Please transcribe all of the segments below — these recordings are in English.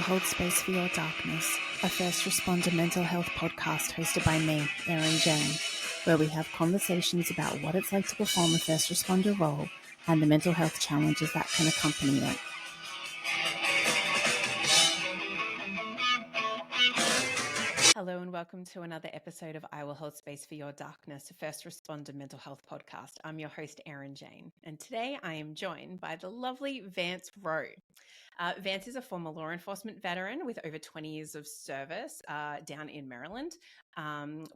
hold space for your darkness, a first responder mental health podcast hosted by me, Erin Jane, where we have conversations about what it's like to perform a first responder role and the mental health challenges that can accompany it. Hello and welcome to another episode of I Will Hold Space for Your Darkness, a first responder mental health podcast. I'm your host, Erin Jane, and today I am joined by the lovely Vance Row. Vance is a former law enforcement veteran with over 20 years of service down in Maryland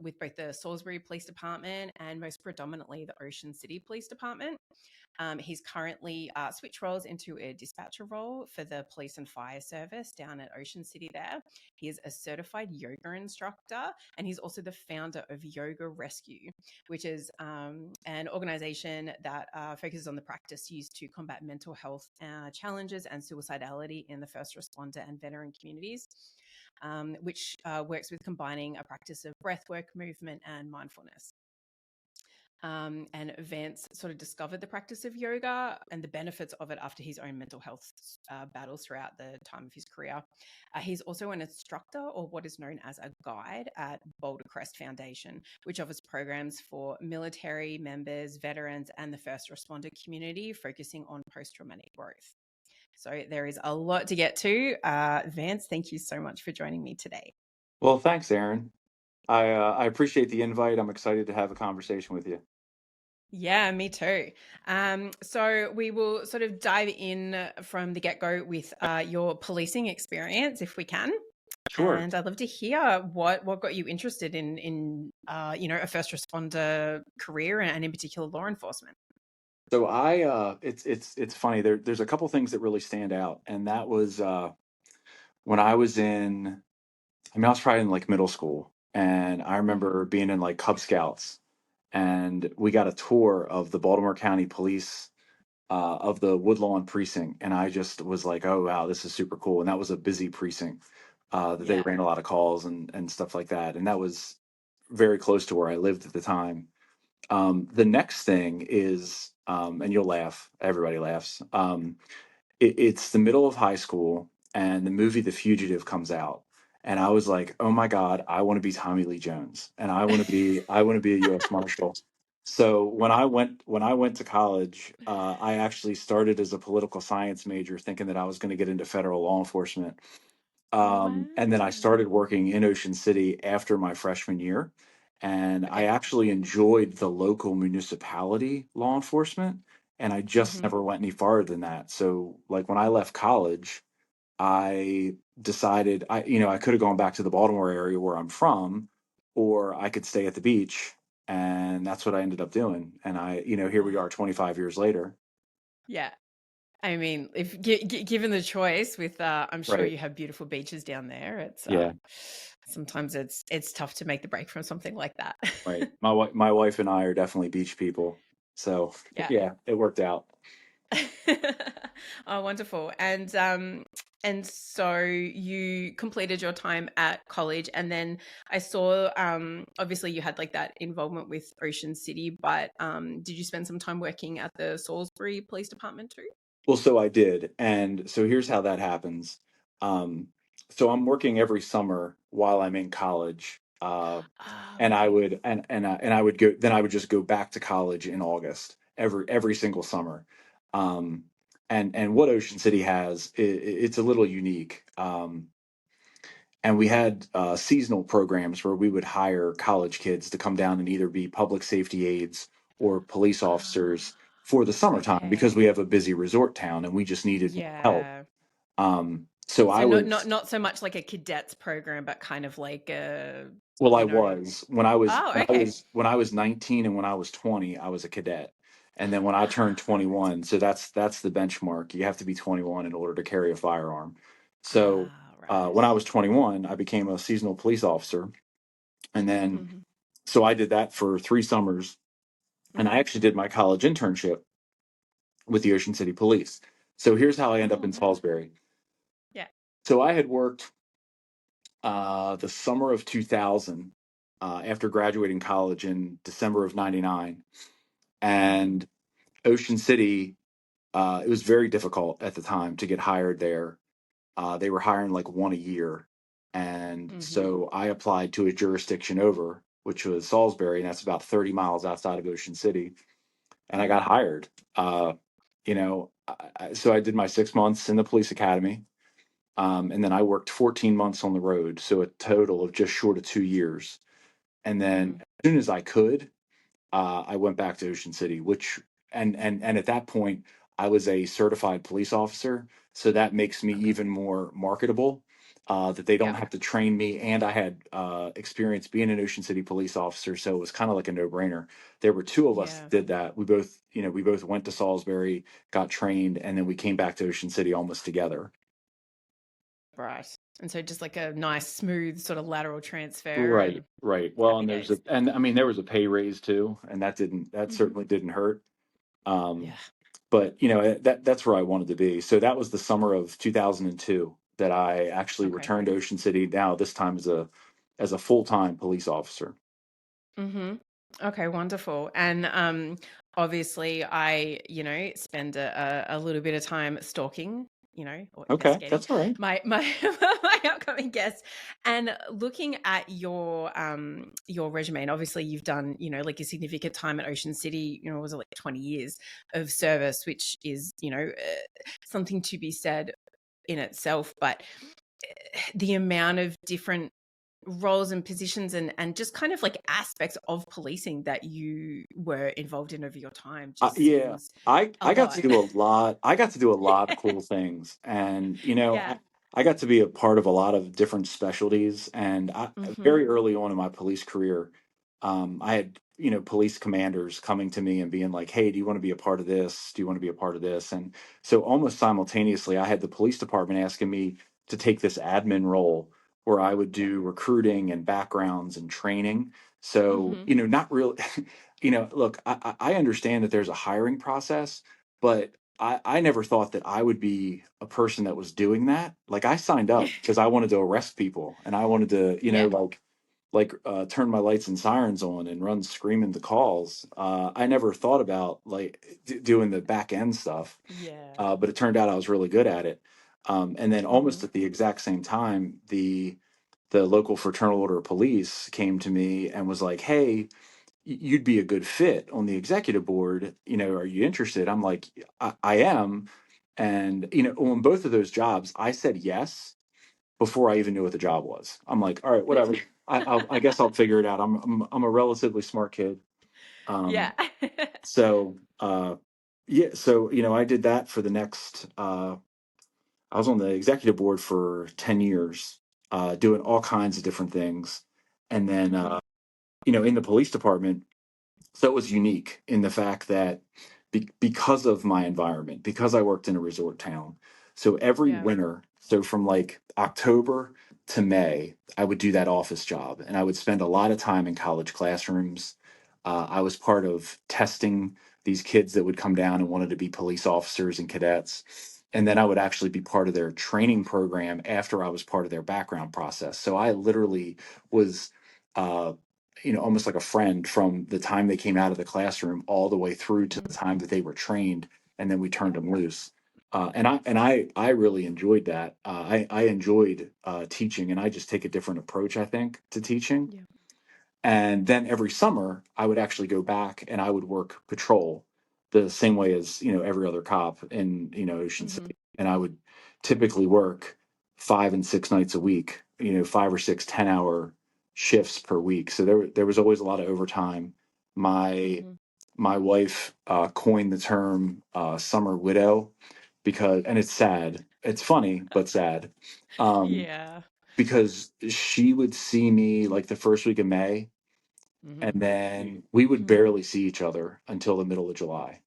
with both the Salisbury Police Department and most predominantly the Ocean City Police Department. He's currently switched roles into a dispatcher role for the police and fire service down at Ocean City there. He is a certified yoga instructor, and he's also the founder of Yoga Rescue, which is an organization that focuses on the practice used to combat mental health challenges and suicidality in the first responder and veteran communities, which works with combining a practice of breathwork, movement, and mindfulness. And Vance sort of discovered the practice of yoga and the benefits of it after his own mental health battles throughout the time of his career. He's also an instructor, or what is known as a guide, at Boulder Crest Foundation, which offers programs for military members, veterans, and the first responder community, focusing on post-traumatic growth. So there is a lot to get to. Vance, thank you so much for joining me today. Well, thanks, Erin. I appreciate the invite. I'm excited to have a conversation with you. Yeah, me too. So we will sort of dive in from the get-go with your policing experience, if we can. Sure. And I'd love to hear what got you interested in a first responder career and in particular law enforcement. So it's funny. There's a couple things that really stand out, and that was when I was I was probably in like middle school, and I remember being in like Cub Scouts, and we got a tour of the Baltimore County Police of the Woodlawn precinct, and I just was like, oh wow, this is super cool. And that was a busy precinct that they ran a lot of calls and stuff like that, and that was very close to where I lived at the time. The next thing is, and you'll laugh, everybody laughs. It's the middle of high school, and the movie The Fugitive comes out, and I was like, oh my God, I want to be Tommy Lee Jones, and I want to be a U.S. Marshal. So when I went to college, I actually started as a political science major, thinking that I was going to get into federal law enforcement. And then I started working in Ocean City after my freshman year. And I actually enjoyed the local municipality law enforcement. And I just never went any farther than that. So, like, when I left college, I decided I could have gone back to the Baltimore area where I'm from, or I could stay at the beach. And that's what I ended up doing. And here we are 25 years later. Yeah. I mean, if given the choice, with I'm sure Right. you have beautiful beaches down there. It's Yeah. sometimes it's tough to make the break from something like that. Right. My wife and I are definitely beach people. So yeah, it worked out. Oh, wonderful. And so you completed your time at college, and then I saw obviously you had like that involvement with Ocean City, but did you spend some time working at the Salisbury Police Department too? Well, so I did. And so here's how that happens. So I'm working every summer while I'm in college. And I would and I would go then I would just go back to college in August every single summer. Um, and what Ocean City has, it's a little unique. And we had seasonal programs where we would hire college kids to come down and either be public safety aides or police officers for the summertime, because we have a busy resort town and we just needed more help. So I was not so much like a cadets program, but kind of like a well, I was Oh, okay. when I was 19 and when I was 20, I was a cadet. And then when I turned 21, so that's the benchmark. You have to be 21 in order to carry a firearm. So Right. when I was 21, I became a seasonal police officer. And then so I did that for 3 summers, and I actually did my college internship with the Ocean City Police. So here's how I end up in Salisbury. Yeah. So I had worked the summer of 2000 after graduating college in December of 99. And Ocean City, it was very difficult at the time to get hired there. they were hiring like one a year. And Mm-hmm. so I applied to a jurisdiction over, which was Salisbury, and that's about 30 miles outside of Ocean City. And I got Mm-hmm. hired. So I did my 6 months in the police academy. And then I worked 14 months on the road. So a total of just short of 2 years. And then Mm-hmm. as soon as I could, I went back to Ocean City, which and at that point I was a certified police officer, so that makes me Okay. even more marketable. That they don't Yeah. have to train me, and I had experience being an Ocean City police officer, so it was kind of like a no-brainer. There were two of us that Yeah. did that. We both went to Salisbury, got trained, and then we came back to Ocean City almost together. Right. And so just like a nice, smooth sort of lateral transfer Right, and right. Well, happy and days. I mean, there was a pay raise too, and that Mm-hmm. certainly didn't hurt. Um, Yeah. but that's where I wanted to be. So that was the summer of 2002 that I actually Okay. returned to Ocean City. Now this time as a full-time police officer. Mm-hmm. Okay, wonderful. And obviously I, spend a little bit of time stalking, or Okay, investigating that's all right. my my upcoming guests and looking at your resume. And obviously you've done, like a significant time at Ocean City, was it like 20 years of service, which is, something to be said in itself, but the amount of different roles and positions and just kind of like aspects of policing that you were involved in over your time just Yeah, seems a I got to lot. do a lot. I got to do a lot of Yeah. cool things, and Yeah. I got to be a part of a lot of different specialties. And Mm-hmm. very early on in my police career, I had police commanders coming to me and being like, "Hey, do you want to be a part of this? Do you want to be a part of this?" And so almost simultaneously, I had the police department asking me to take this admin role where I would Yeah. do recruiting and backgrounds and training. So Mm-hmm. not really. Look, I understand that there's a hiring process, but I never thought that I would be a person that was doing that. Like I signed Yeah. up because I wanted to arrest people and I wanted to, Yeah. turn my lights and sirens on and run screaming the calls. I never thought about like doing the back end stuff, Yeah. but it turned out I was really good at it. And then Mm-hmm. almost at the exact same time, the local fraternal order of police came to me and was like, "Hey, you'd be a good fit on the executive board. Are you interested?" I'm like, I am. And, on both of those jobs, I said yes before I even knew what the job was. I'm like, all right, whatever. I guess I'll figure it out. I'm a relatively smart kid. Yeah. Um, so, yeah, so, I did that for the next, I was on the executive board for 10 years, doing all kinds of different things. And then, Mm-hmm. in the police department, so it was unique in the fact that because of my environment, because I worked in a resort town, so every Yeah. winter, so from like October to May, I would do that office job and I would spend a lot of time in college classrooms. I was part of testing these kids that would come down and wanted to be police officers and cadets. And then I would actually be part of their training program after I was part of their background process. So I literally was uh, almost like a friend from the time they came out of the classroom all the way through to the Mm-hmm. time that they were trained, and then we turned Yeah. them loose. And I really enjoyed that. I enjoyed teaching, and I just take a different approach, I think, to teaching. Yeah. And then every summer, I would actually go back and I would work patrol the same way as, every other cop in, Ocean Mm-hmm. City. And I would typically work 5 and 6 nights a week, 5 or 6 10-hour shifts per week. So there was always a lot of overtime. My Mm-hmm. my wife coined the term summer widow because, and it's sad. It's funny, but sad. Um, Yeah. because she would see me like the first week of May, Mm-hmm. and then we would barely see each other until the middle of July,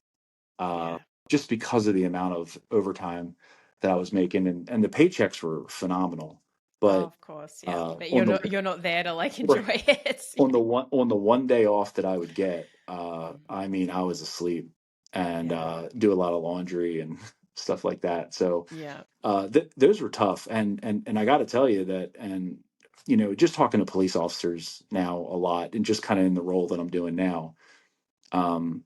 uh, Yeah. just because of the amount of overtime that I was making, and the paychecks were phenomenal. Oh, But of course. Yeah. But on the you're not there to like enjoy it. on the one day off that I would get, Mhm. I mean, I was asleep and Yeah. do a lot of laundry and stuff like that. So Yeah. those were tough, and I got to tell you that, and just talking to police officers now a lot, and just kind of in the role that I'm doing now, um,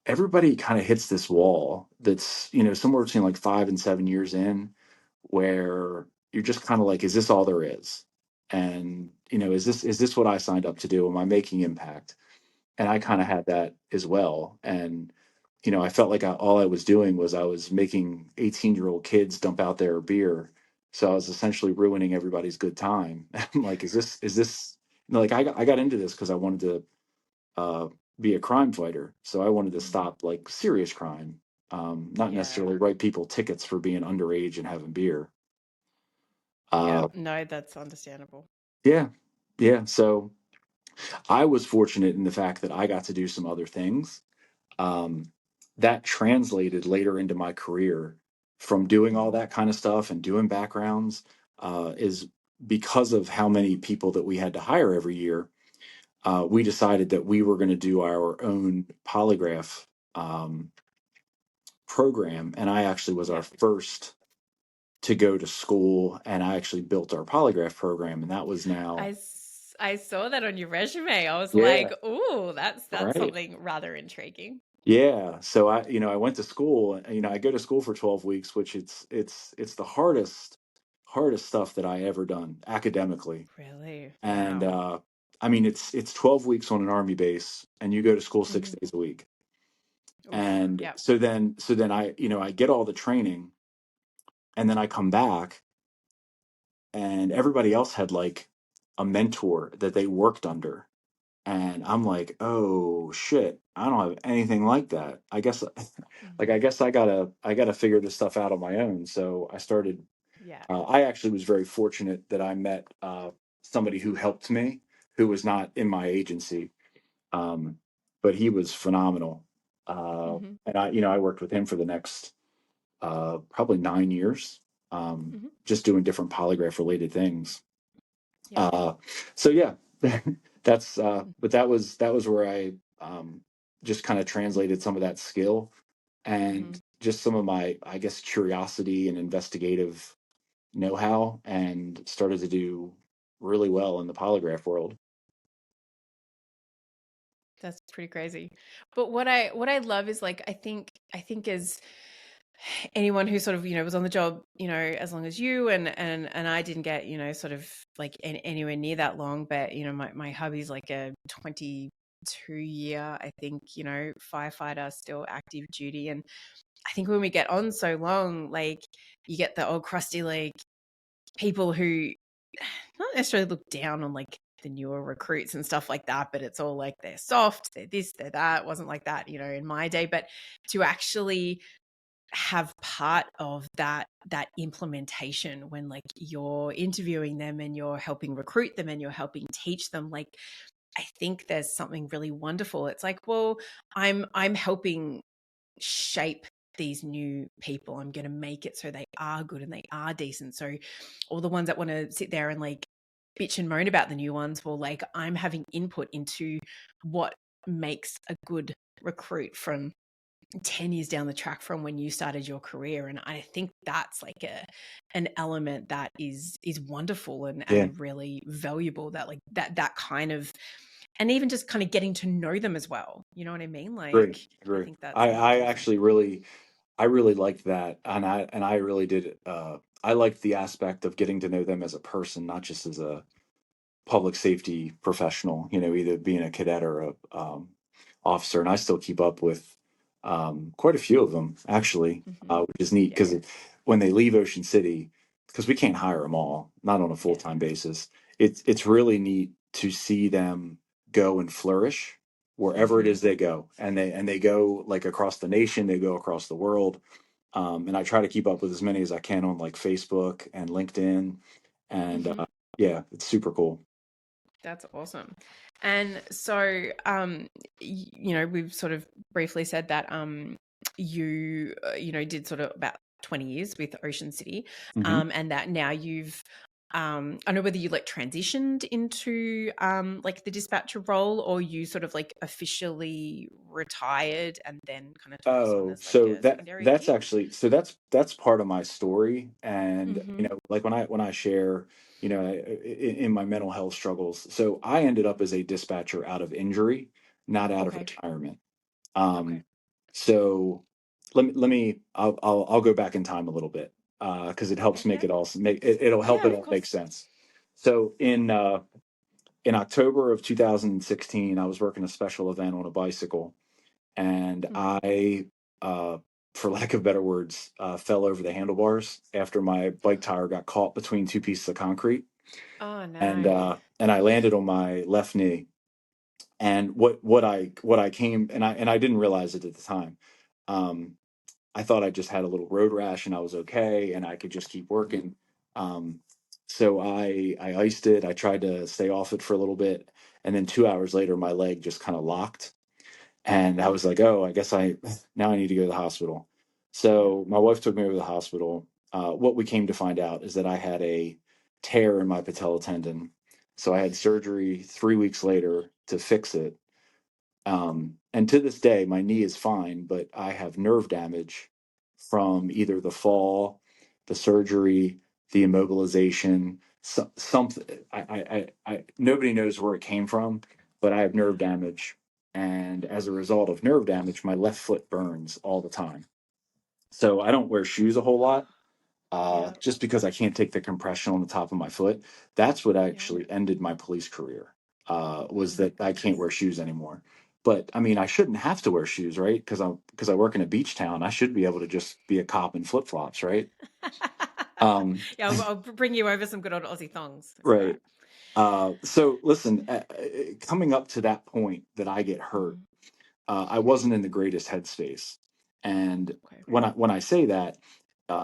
everybody kind of hits this wall that's somewhere between like 5 and 7 years in, where you're just kind of like, is this all there is? And, is this what I signed up to do? Am I making impact? And I kind of had that as well. And, I felt like all I was doing was I was making 18-year-old kids dump out their beer. So I was essentially ruining everybody's good time. I'm like, is this, like I got into this because I wanted to uh, be a crime fighter. So I wanted to Mm. stop like serious crime, not Yeah. necessarily write people tickets for being underage and having beer. Yeah. Uh, No, that's understandable. yeah. Yeah. So I was fortunate in the fact that I got to do some other things um, that translated later into my career from doing all Mm. that kind of stuff and doing backgrounds is because of how many people that we had to hire every year. We decided that we were going to do our own polygraph um, program, and I actually was our Yeah. first to go to school, and I actually built our polygraph program, and that was now, I saw that on your resume. I was yeah, like, "Ooh, that's right. something rather intriguing." Yeah, so I went to school, and I go to school for 12 weeks, which it's the hardest stuff that I ever done academically. Really? And Wow. I mean, it's 12 weeks on an army base, and you go to school six Hmm. days a week. Oof. And Yep. so then I get all the training, and then I come back, and everybody else had like a mentor that they worked under. And I'm like, oh shit, I don't have anything like that. I guess like Mm. I gotta figure this stuff out on my own. So I started Yeah. I actually was very fortunate that I met somebody who helped me, who was not in my agency. Um, but he was phenomenal. Hmm. And I worked with him for the next probably 9 years, Hmm. just doing different polygraph related things. Yep. Uh, so yeah, but that was where I just kind of translated some of that skill Hmm. and just some of my, I guess, curiosity and investigative know-how, and started to do really well in the polygraph world. That's pretty crazy. But what I love is like I think as anyone who sort of was on the job as long as you and I didn't get sort of like anywhere near that long, but my hubby's like a 22-year, I think, firefighter, still active duty. And I think when we get on so long, like you get the old crusty like people who not necessarily look down on like the newer recruits and stuff like that, but it's all like they're soft, they're this, they're that. It wasn't like that, in my day. But to actually have part of that implementation when like you're interviewing them and you're helping recruit them and you're helping teach them, like I think there's something really wonderful. It's like, well, I'm helping shape these new people. I'm going to make it so they are good and they are decent. So all the ones that want to sit there and like bitch and moan about the new ones, well, like I'm having input into what makes a good recruit from 10 years down the track from when you started your career. And I think that's like an element that is wonderful Yeah, and really valuable, that like that kind of, and even just kind of getting to know them as well, you know what I mean? great, Like I great. think that's I awesome. actually really liked that, and I really did. I liked the aspect of getting to know them as a person, not just as a public safety professional, either being a cadet or a officer. And I still keep up with quite a few of them, actually, Hmm. which is neat Yeah. because when they leave Ocean City, because we can't hire them all, not on a full Yeah. time basis, it's really neat to see them go and flourish wherever it Hmm. is they go, and they go like across the nation, they go across the world. And I try to keep up with as many as I can on like Facebook and LinkedIn, and Hmm. yeah, it's super cool. That's awesome. And so, we've sort of briefly said that you, did sort of about 20 years with Ocean City, Hmm. and that now you've, I don't know whether you like transitioned into like the dispatcher role, or you sort of like officially retired and then kind of took this on Oh, as like so a that secondary that's gig. actually so that's part of my story, and Mm-hmm. like when I share, in my mental health struggles. So I ended up as a dispatcher out of injury, not out of Okay. retirement. Okay. So let me I'll go back in time a little bit. because it Okay. helps make Yeah. it all make it, it'll help Yeah, it of all make course. sense. So in October of 2016, I was working a special event on a bicycle, and Hmm. I, uh, for lack of better words, fell over the handlebars after my bike tire got caught between two pieces of concrete, Oh and no. uh, and I landed on my left knee. And what I came and I didn't realize it at the time. Um, I thought I just had a little road rash and I was okay and I could just keep working. Um, so I iced it. I tried to stay off it for a little bit, and then 2 hours later, my leg just kind of locked, and I Mm. was like, oh, I guess I now I need to go to the hospital. Yeah. So my wife took me over to the hospital. What we came to find out is that I had a tear in my patella tendon. So I had surgery 3 weeks later to fix it, and to this day, my knee is fine, but I have nerve damage from either the fall, the surgery, the immobilization. Something nobody knows where it came from, but I have nerve Yeah. damage, and as a result of nerve damage, my left foot burns all the time. So I don't wear shoes a whole lot, Yeah. just because I can't take the compression on the top of my foot. That's what Yeah. actually ended my police career. Oh Was my that I can't goodness. wear shoes anymore. But I mean, I shouldn't have to wear shoes, right? Because I work in a beach town. I should be able to just be a cop in flip flops, right? Um, Yeah, I'll bring you over some good old Aussie thongs. It's all right. right. So listen, coming up to that point that I get hurt, Mm. I wasn't in the greatest headspace. And Okay. when I say that,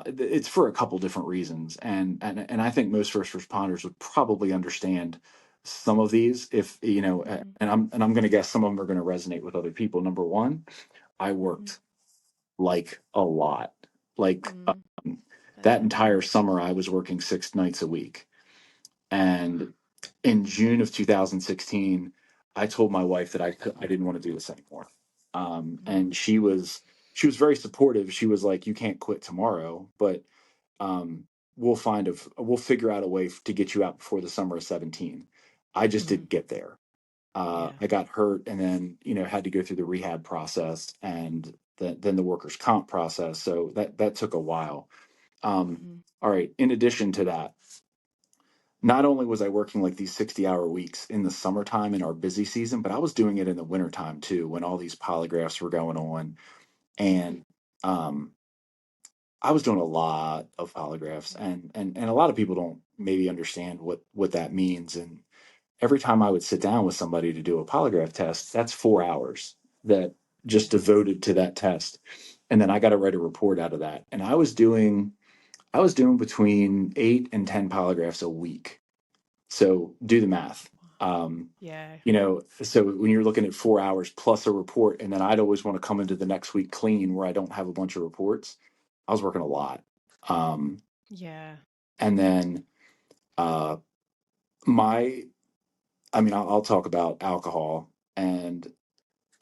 it's for a couple different reasons, and I think most first responders would probably understand some of these if Mm-hmm. and I'm going to guess some of them are going to resonate with other people. Number one, I Mm-hmm. worked like a lot, like Mm. I that bet. entire summer I was working 6 nights a week. And in June of 2016, I told my wife that I didn't want to do this anymore. Mm. And she was very supportive. She was like, "You can't quit tomorrow, but um, we'll figure out a way to get you out before the summer of 17." I just Mm. didn't get there. Yeah. I got hurt, and then had to go through the rehab process and then the workers' comp process. So that took a while. Mm-hmm. All right. In addition to that, not only was I working like these 60-hour weeks in the summertime in our busy season, but I was doing it in the wintertime too, when all these polygraphs were going on. Mm. And um, I was doing a lot of polygraphs, Yeah. and a lot of people don't maybe understand what that means. And every time I would sit down with somebody to do a polygraph test, that's 4 hours that just Yeah. devoted to that test. And then I got to write a report out of that. And I was doing between 8 and 10 polygraphs a week. So do the math. Um, Yeah. so when you're looking at 4 hours plus a report, and then I'd always want to come into the next week clean where I don't have a bunch of reports. I was working a lot. Um, Yeah. and then uh, my, I mean, I'll talk about alcohol. And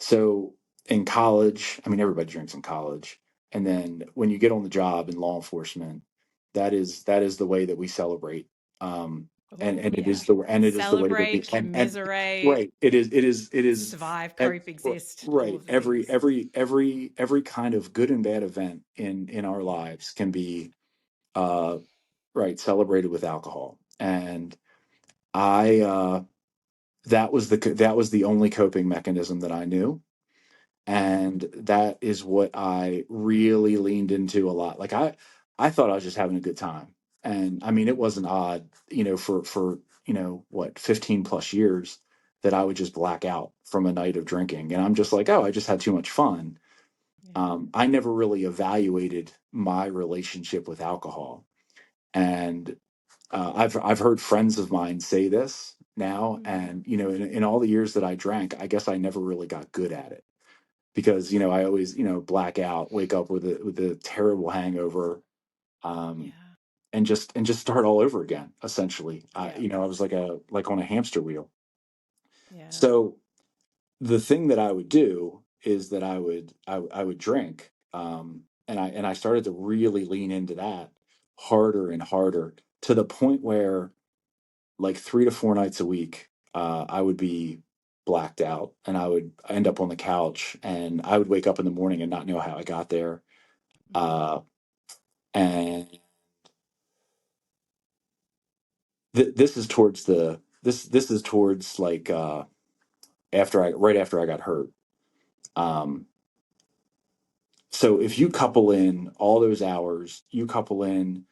so in college, I mean, everybody drinks in college. And then when you get on the job in law enforcement, that is the way that we celebrate. And Oh and it yeah. is the way that we Celebrate, and commiserate, right. It is survive, ev- cope, exist, all right. of the Every things. every every every kind of good and bad event in our Yeah. lives can be uh right celebrated with alcohol. And I that was the only coping mechanism that I knew, and that is what I really leaned into a lot. Like I thought I was just having a good time, and I mean it wasn't odd, for what 15 plus years that I would just black out from a night of drinking, and I'm just like, oh, I just had too much fun. Yeah. I never really evaluated my relationship with alcohol, and I've heard friends of mine say this now, Mm. and in all the years that I drank, I guess I never really got good at it because I always black out, wake up with a terrible hangover, um, Yeah. and just start all over again. Essentially, Yeah. I was like on a hamster wheel. Yeah. So the thing that I would do is that I would drink, and I started to really lean into that harder and harder to the point where like 3 to 4 nights a week, I would be blacked out and I would end up on the couch and I would wake up in the morning and not know how I got there. Mm. Uh, and this is towards this is towards like right after I got hurt. Um, so if you couple in all those hours, you couple in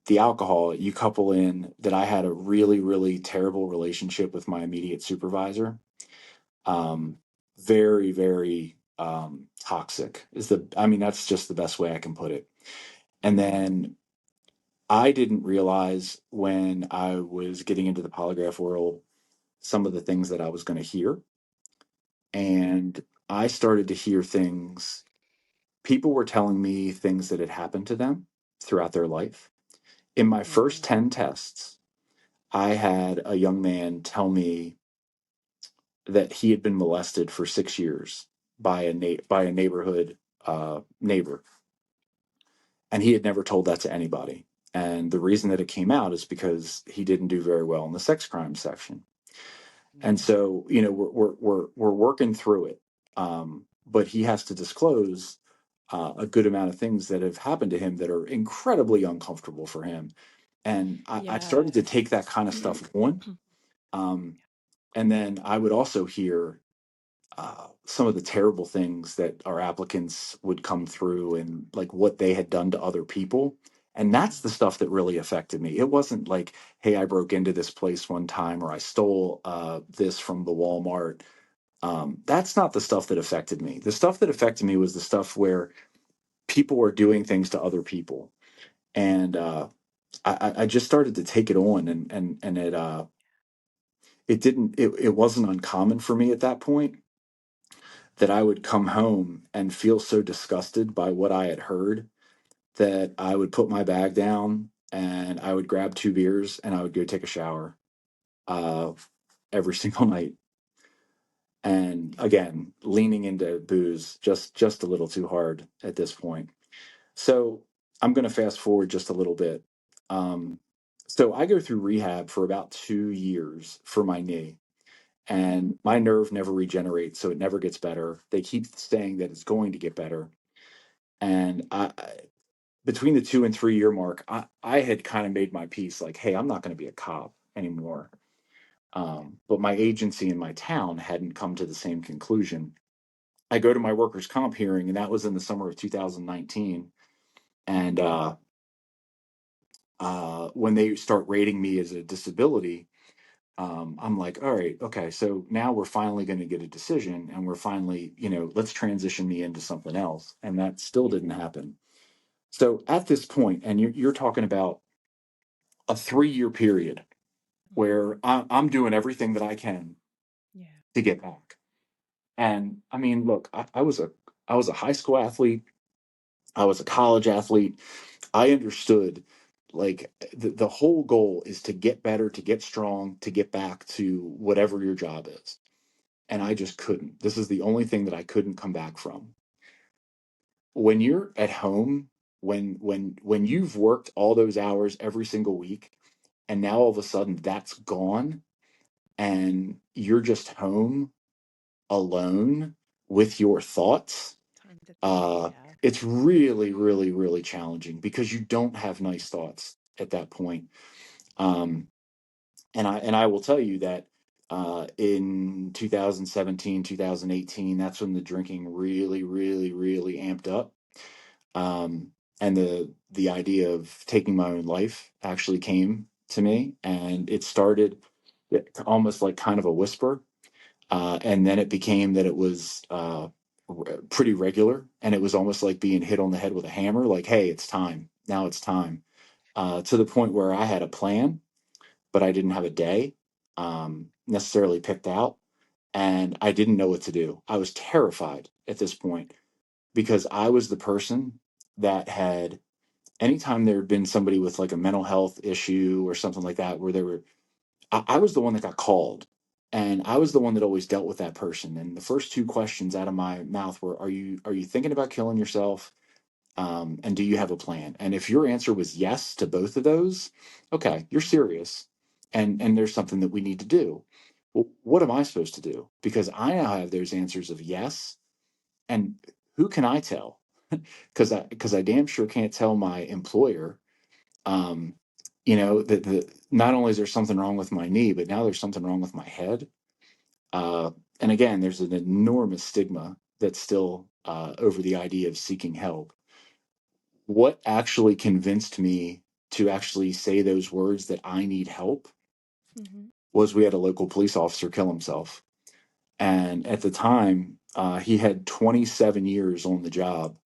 the alcohol, you couple in that I had a really, really terrible relationship with my immediate supervisor. Um, very, very toxic I mean, that's just the best way I can put it. And then I didn't realize when I was getting into the polygraph world some of the things that I was going to hear. And I started to hear things. People were telling me things that had happened to them throughout their life. In my first 10 tests, I had a young man tell me that he had been molested for 6 years by by a neighborhood neighbor, and he had never told that to anybody. And the reason that it came out is because he didn't do very well in the sex crime section. And so, you know, we're working through it, but he has to disclose a good amount of things that have happened to him that are incredibly uncomfortable for him. And I started to take that kind of stuff on. Um, and then I would also hear some of the terrible things that our applicants would come through and like what they had done to other people. And that's the stuff that really affected me. It wasn't like, hey, I broke into this place one time or I stole this from the Walmart. That's not the stuff that affected me. The stuff that affected me was the stuff where people were doing things to other people. And I just started to take it on and it wasn't uncommon for me at that point that I would come home and feel so disgusted by what I had heard that I would put my bag down and I would grab 2 beers and I would go take a shower uh, every single night. And again, leaning into booze just a little too hard at this point. So I'm going to fast forward just a little bit. Um, so I go through rehab for about 2 years for my knee, and my nerve never regenerates, so it never gets better. They keep saying that it's going to get better. And between the 2 and 3 year mark, I had kind of made my peace like, hey, I'm not going to be a cop anymore. But my agency in my town hadn't come to the same conclusion. I go to my workers' comp hearing, and that was in the summer of 2019. And when they start rating me as a disability, I'm like, all right, okay, so now we're finally going to get a decision, and we're finally, you know, let's transition me into something else. And that still didn't happen. So at this point, and you're talking about a 3 year period where I'm doing everything that I can to get back. And I mean, look, I was a high school athlete. I was a college athlete. I understood like the whole goal is to get better, to get strong, to get back to whatever your job is. And I just couldn't. This is the only thing that I couldn't come back from. When you're at home, when you've worked all those hours every single week, and now all of a sudden that's gone, and you're just home alone with your thoughts, uh, it's really, really, really challenging because you don't have nice thoughts at that point. Um, and I will tell you that in 2017, 2018, that's when the drinking really, really, really amped up. And the idea of taking my own life actually came to me, and it started almost like kind of a whisper, and then it became that it was pretty regular, and it was almost like being hit on the head with a hammer, like, hey, it's time. Now it's time. To the point where I had a plan, but I didn't have a day necessarily picked out, and I didn't know what to do. I was terrified at this point because I was the person that had, anytime there had been somebody with like a mental health issue or something like that, where I was the one that got called, and I was the one that always dealt with that person. And the first two questions out of my mouth were, are you thinking about killing yourself? And do you have a plan? And if your answer was yes to both of those, okay, you're serious, and there's something that we need to do. Well, what am I supposed to do? Because I now have those answers of yes, and who can I tell? Because I damn sure can't tell my employer. Um, not only is there something wrong with my knee, but now there's something wrong with my head. And again, there's an enormous stigma that's still over the idea of seeking help. What actually convinced me to actually say those words, that I need help, Mm-hmm. was we had a local police officer kill himself. And at the time, he had 27 years on the job.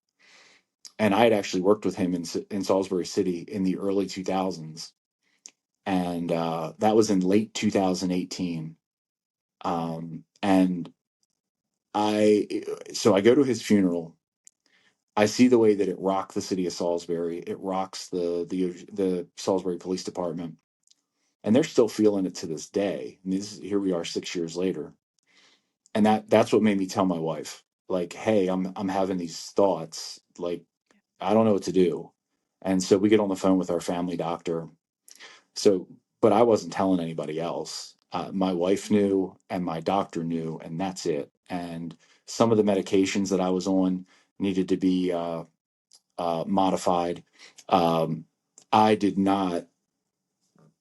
And I had actually worked with him in Salisbury City in the early 2000s. And that was in late 2018. And so I go to his funeral. I see the way that it rocked the city of Salisbury. It rocks the Salisbury Police Department, and they're still feeling it to this day. And here we are 6 years later, and that's what made me tell my wife, like, hey, I'm having these thoughts, like I don't know what to do. And so we get on the phone with our family doctor. So, but I wasn't telling anybody else. My wife knew, and my doctor knew, and that's it. And some of the medications that I was on needed to be modified. Um, I did not.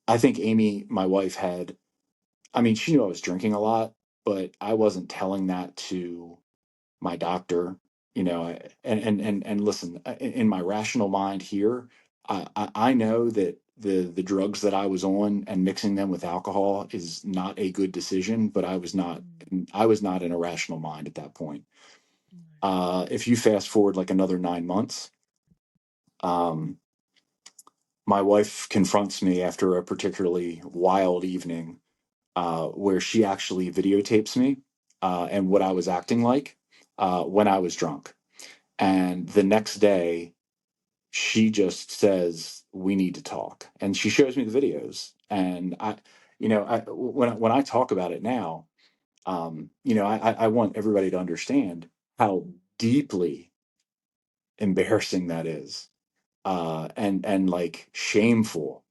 I think Amy, my wife, had. I mean, she knew I was drinking a lot, but I wasn't telling that to my doctor. And listen, in my rational mind here, I know that the drugs that I was on and mixing them with alcohol is not a good decision, but I was not in a rational mind at that point. If you fast forward like another 9 months, um, my wife confronts me after a particularly wild evening, where she actually videotapes me and what I was acting like when I was drunk. And the next day, she just says, "We need to talk." And she shows me the videos. And when I talk about it now, I want everybody to understand how deeply embarrassing that is, and like shameful,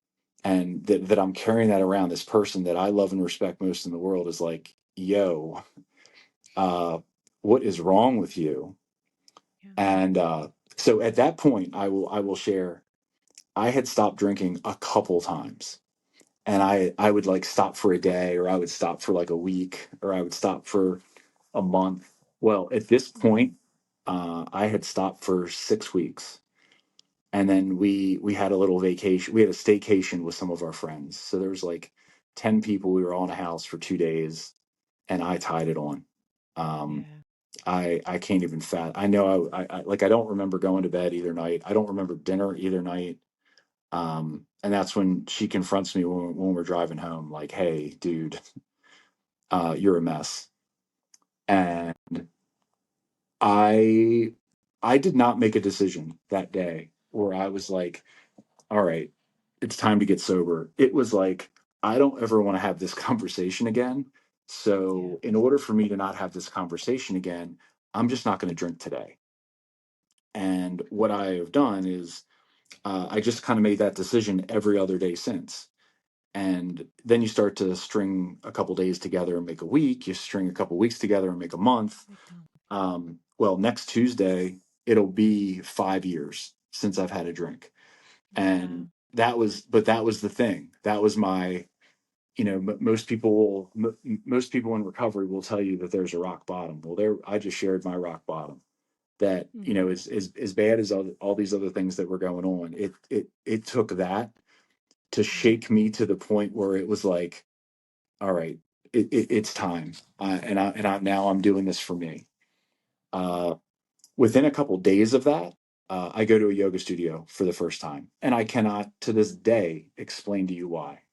and that I'm carrying that around. This person that I love and respect most in the world is like, yo, uh, what is wrong with you? Yeah. And so at that point, I will share. I had stopped drinking a couple times, and I would like stop for a day, or I would stop for like a week, or I would stop for a month. Well, at this point, I had stopped for 6 weeks, and then we had a little vacation. We had a staycation with some of our friends. So there was like 10 people. We were on a house for 2 days, and I tied it on. Um, Yeah. I can't even fat. I know I don't remember going to bed either night. I don't remember dinner either night. And that's when she confronts me when we're driving home, like, "Hey, dude, you're a mess." And I I did not make a decision that day where I was like, "All right, it's time to get sober." It was like, I don't ever want to have this conversation again. Yeah. So in order for me to not have this conversation again, I'm just not going to drink today. And what I have done is I just kind of made that decision every other day since. And then you start to string a couple days together and make a week. You string a couple weeks together and make a month. Well, next Tuesday, it'll be 5 years since I've had a drink. Wow. And that was the thing. That was my, most people in recovery will tell you that there's a rock bottom. Well, I just shared my rock bottom. That, Mm-hmm. is as bad as all these other things that were going on. It took that to Yeah. shake me to the point where it was like, all right, it's time. Now I'm doing this for me. Uh, Within a couple days of that, I go to a yoga studio for the first time, and I cannot to this day explain to you why.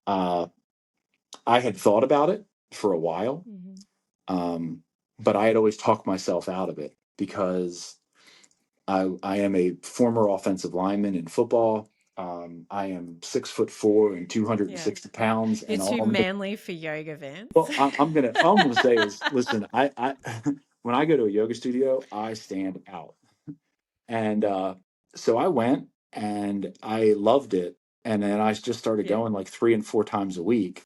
Uh, I had thought about it for a while, Mm-hmm. um, but I had always talked myself out of it because I am a former offensive lineman in football. I am 6'4" and Yeah. 260 pounds, You're and too all I'm manly for yoga, Vance. well, all I'm gonna say is, listen, I when I go to a yoga studio, I stand out, and so I went and I loved it, and then I just started Yeah. going like 3 and 4 times a week,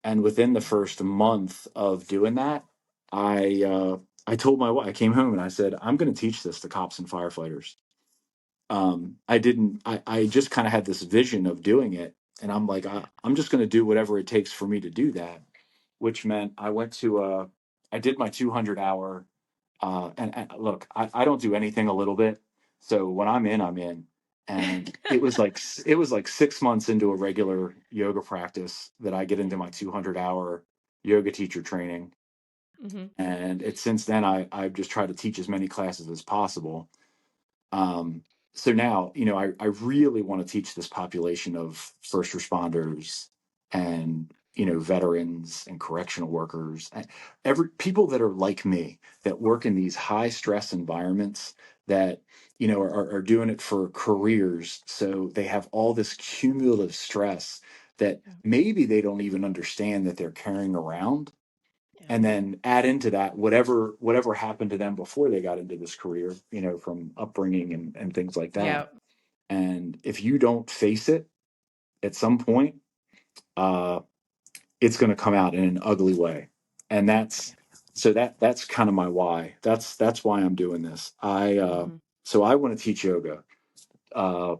and within the Mm. first month of doing that, I told my wife, I came home and I said, I'm going to teach this to cops and firefighters. I just kind of had this vision of doing it. And I'm like, Yeah. I'm just going to do whatever it takes for me to do that, which meant I did my 200 hour. And look, I don't do anything a little bit. So when I'm in, I'm in. And it was like 6 months into a regular yoga practice that I get into my 200 hour yoga teacher training. Mm-hmm. And it's since then I've just tried to teach as many classes as possible. um, so now, I really want to teach this population of first responders and, veterans and correctional workers, and every people that are like me, that work in these high stress environments, that, are doing it for careers. So they have all this cumulative stress that Yeah. maybe they don't even understand that they're carrying around, Yeah. and then add into that whatever happened to them before they got into this career, from upbringing and things like that. Yeah. And if you don't face it at some point, uh, it's going to come out in an ugly way. And Yeah. that's kind of my why. That's why I'm doing this. Mm-hmm. So I want to teach yoga, uh,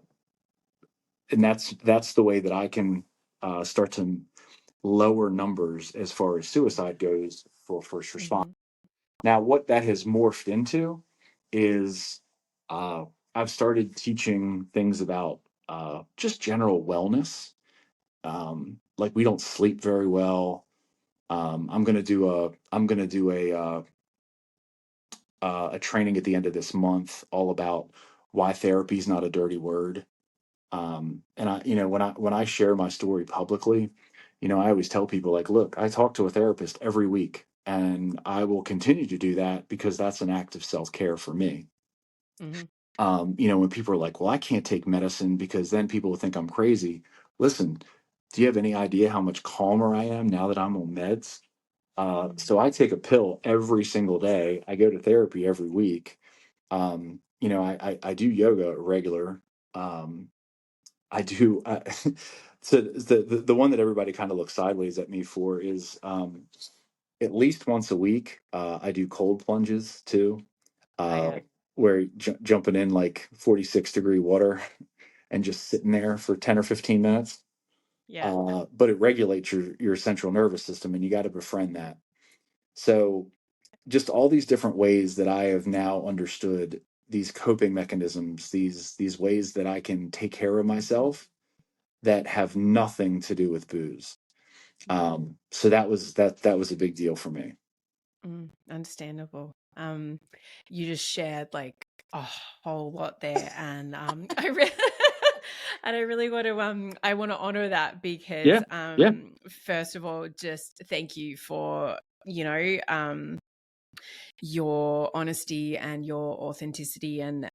and that's the way that I can start to lower numbers as far as suicide goes for first responders. Mm-hmm. Now, what that has morphed into is, uh, I've started teaching things about just general wellness. Like, we don't sleep very well. I'm going to do a training at the end of this month all about why therapy is not a dirty word. And when I share my story publicly, I always tell people, like, look, I talk to a therapist every week, and I will continue to do that because that's an act of self care for me. Mm-hmm. When people are like, well, I can't take medicine because then people will think I'm crazy. Listen, do you have any idea how much calmer I am now that I'm on meds? So I take a pill every single day. I go to therapy every week. I do yoga regular. Um, I do. So the one that everybody kind of looks sideways at me for is, at least once a week. I do cold plunges too, Oh uh, yeah. where jumping in like 46-degree water and just sitting there for 10 or 15 minutes. Yeah. But it regulates your central nervous system, and you got to befriend that. So just all these different ways that I have now understood, these coping mechanisms, these ways that I can take care of myself that have nothing to do with booze. Yeah. So that was a big deal for me. Understandable. You just shared like a whole lot there, and I really and I really want to I want to honor that because Yeah, yeah, first of all, just thank you for you know your honesty and your authenticity, and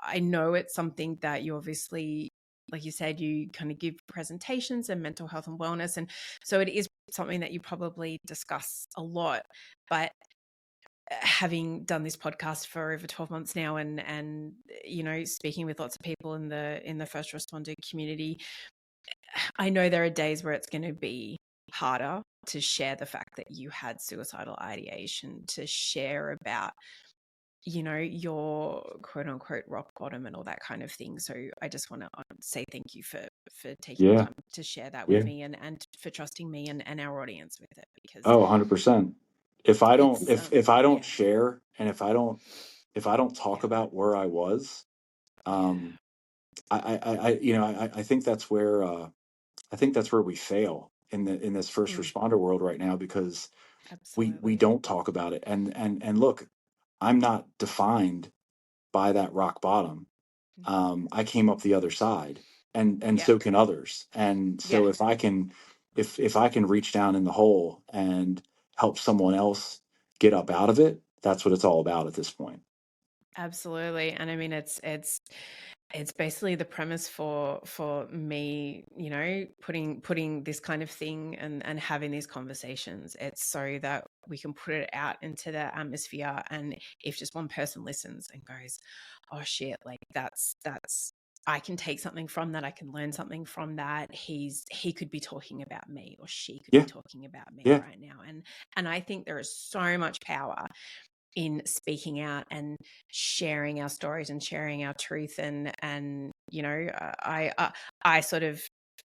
I know it's something that you obviously, like you said, you kind of give presentations and mental health and wellness, and so it is something that you probably discuss a lot. But having done this podcast for over 12 months now, and speaking with lots of people in the first responder community, I know there are days where it's going to be harder to share the fact that you had suicidal ideation, to share about your quote unquote rock bottom and all that kind of thing. So I just want to say thank you for taking the yeah, time to share that with yeah. me, and for trusting me and our audience with it, because Oh, 100%. If I don't, it's if I don't yeah. share, and if I don't talk Yeah. about where I was, Yeah. um, I think that's where, I think that's where we fail in this first Mm, responder world right now, because we absolutely. don't talk about it. And look, I'm not defined by that rock bottom. Mm, I came up the other side, and yeah. so can others. And Yeah. so if I can reach down in the hole and help someone else get up out of it, that's what it's all about at this point. Absolutely. And I mean, it's basically the premise for me, putting this kind of thing and having these conversations. It's so that we can put it out into the atmosphere, and if just one person listens and goes, oh shit, like that's I can take something from that, I can learn something from that. He could be talking about me, or she could be Yeah, talking about me yeah, right now. And I think there is so much power in speaking out and sharing our stories and sharing our truth. And you know, I sort of,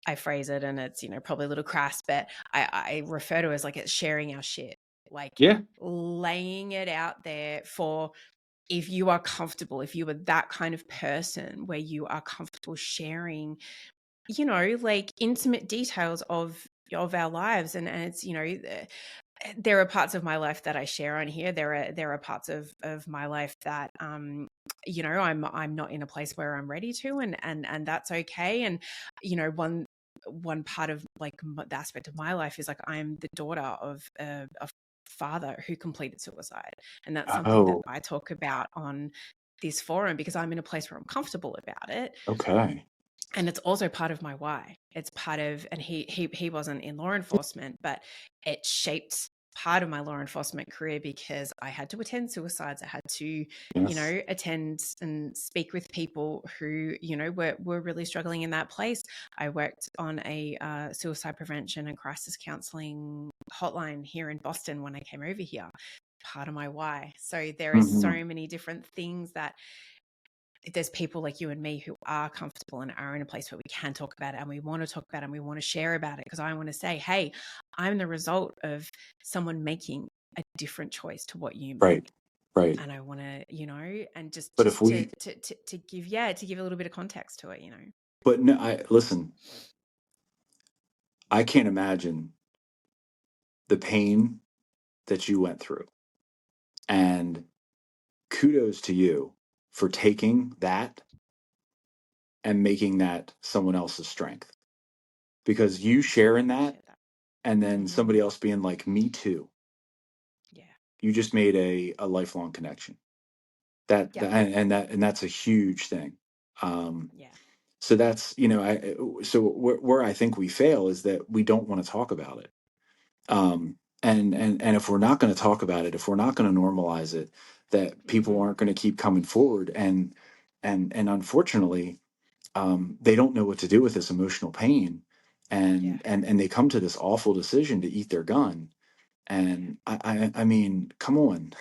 I phrase it, and it's, you know, probably a little crass, but I refer to it as like it's sharing our shit, like Yeah. laying it out there for, if you are comfortable, if you are that kind of person where you are comfortable sharing, you know, like intimate details of our lives. And it's, you know, there are parts of my life that I share on here. There are parts of my life that you know, I'm not in a place where I'm ready to, and that's okay. And you know, one part of like the aspect of my life is like I'm the daughter of a father who completed suicide, and that's something that Oh, I talk about on this forum because I'm in a place where I'm comfortable about it. okay. And it's also part of my why. It's part of, and he wasn't in law enforcement, but it shaped part of my law enforcement career because I had to attend suicides. I had to, you Yes. know, attend and speak with people who, you know, were really struggling in that place. I worked on a suicide prevention and crisis counseling hotline here in Boston when I came over here. Part of my why. So there are Hmm. so many different things that there's people like you and me who are comfortable and are in a place where we can talk about it, and we want to talk about it, and we want to share about it, because I want to say, hey, I'm the result of someone making a different choice to what you made. Right. Right. And I want to, you know, and just But if we, to give, yeah, to give a little bit of context to it, you know. but no, I listen, I can't imagine the pain that you went through. And kudos to you for taking that and making that someone else's strength. Because you sharing that Appreciate that. and then Mm-hmm. somebody else being like, me too, Yeah. you just made a lifelong connection. That, Yep. and that's a huge thing. Um, Yeah. so that's, you know, so where I think we fail is that we don't want to talk about it. And if we're not going to talk about it, if we're not going to normalize it, that people Mm-hmm. aren't going to keep coming forward. And unfortunately, they don't know what to do with this emotional pain, Yeah. and they come to this awful decision to eat their gun. Yeah. And I mean, come on,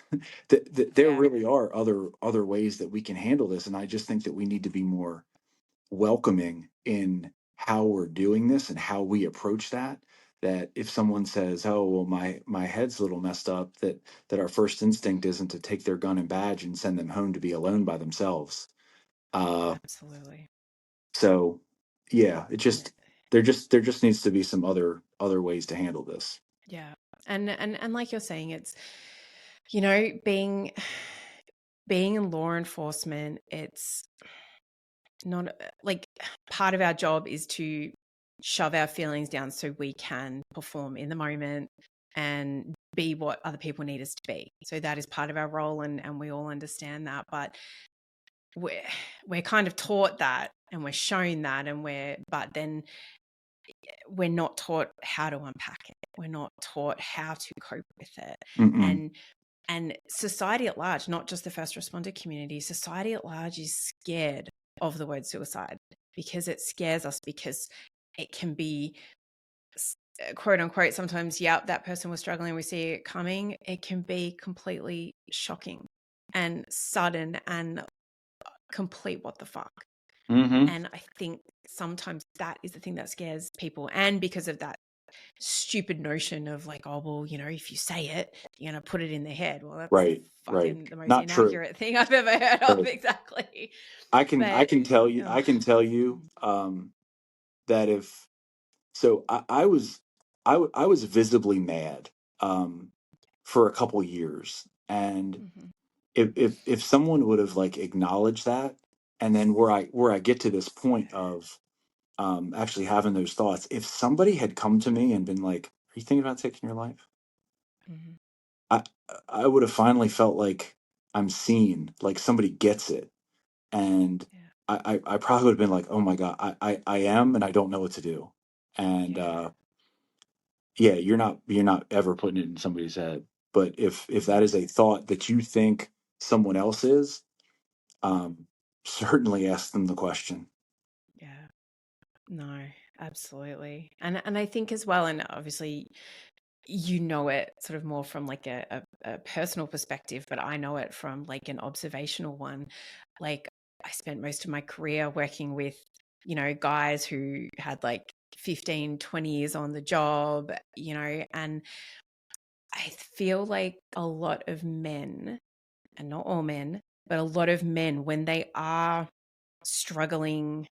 there Yeah. really are other ways that we can handle this, and I just think that we need to be more welcoming in how we're doing this and how we approach that. That if someone says, oh well, my head's a little messed up, that our first instinct isn't to take their gun and badge and send them home to be alone by themselves. Absolutely. So yeah, it And just there just needs to be some other ways to handle this. yeah. And like you're saying, it's, you know, being in law enforcement, it's not like, part of our job is to shove our feelings down so we can perform in the moment and be what other people need us to be. So that is part of our role, and we all understand that. But we're kind of taught that, and we're shown that, but then we're not taught how to unpack it. We're not taught how to cope with it. Mm-mm. And society at large, not just the first responder community, society at large is scared of the word suicide because it scares us, because it can be, quote unquote, sometimes, yeah, that person was struggling, we see it coming. It can be completely shocking and sudden and complete what the fuck. Mm-hmm. And I think sometimes that is the thing that scares people. And because of that stupid notion of like, oh, well, you know, if you say it, you're going to put it in their head. Well, that's Right. Right. fucking the most Not true. inaccurate thing I've ever heard of. Right. Exactly. I But, can tell you, oh, that if so, I was visibly mad um, for a couple years, and mm-hmm. if someone would have like acknowledged that, and then where I get to this point of actually having those thoughts, if somebody had come to me and been like, "Are you thinking about taking your life?" Mm-hmm. I I would have finally felt like I'm seen, like somebody gets it, and Yeah. I probably would have been like, "Oh my god, I am, and I don't know what to do." And Yeah. yeah, you're not ever putting it in somebody's head, but if that Mm-hmm. is a thought that you think someone else is, um, certainly ask them the question. Yeah. No, absolutely. And I think as well, and obviously you know it sort of more from like a personal perspective, but I know it from like an observational one. Like I spent most of my career working with, you know, guys who had like 15, 20 years on the job, you know, and I feel like a lot of men, and not all men, but a lot of men, when they are struggling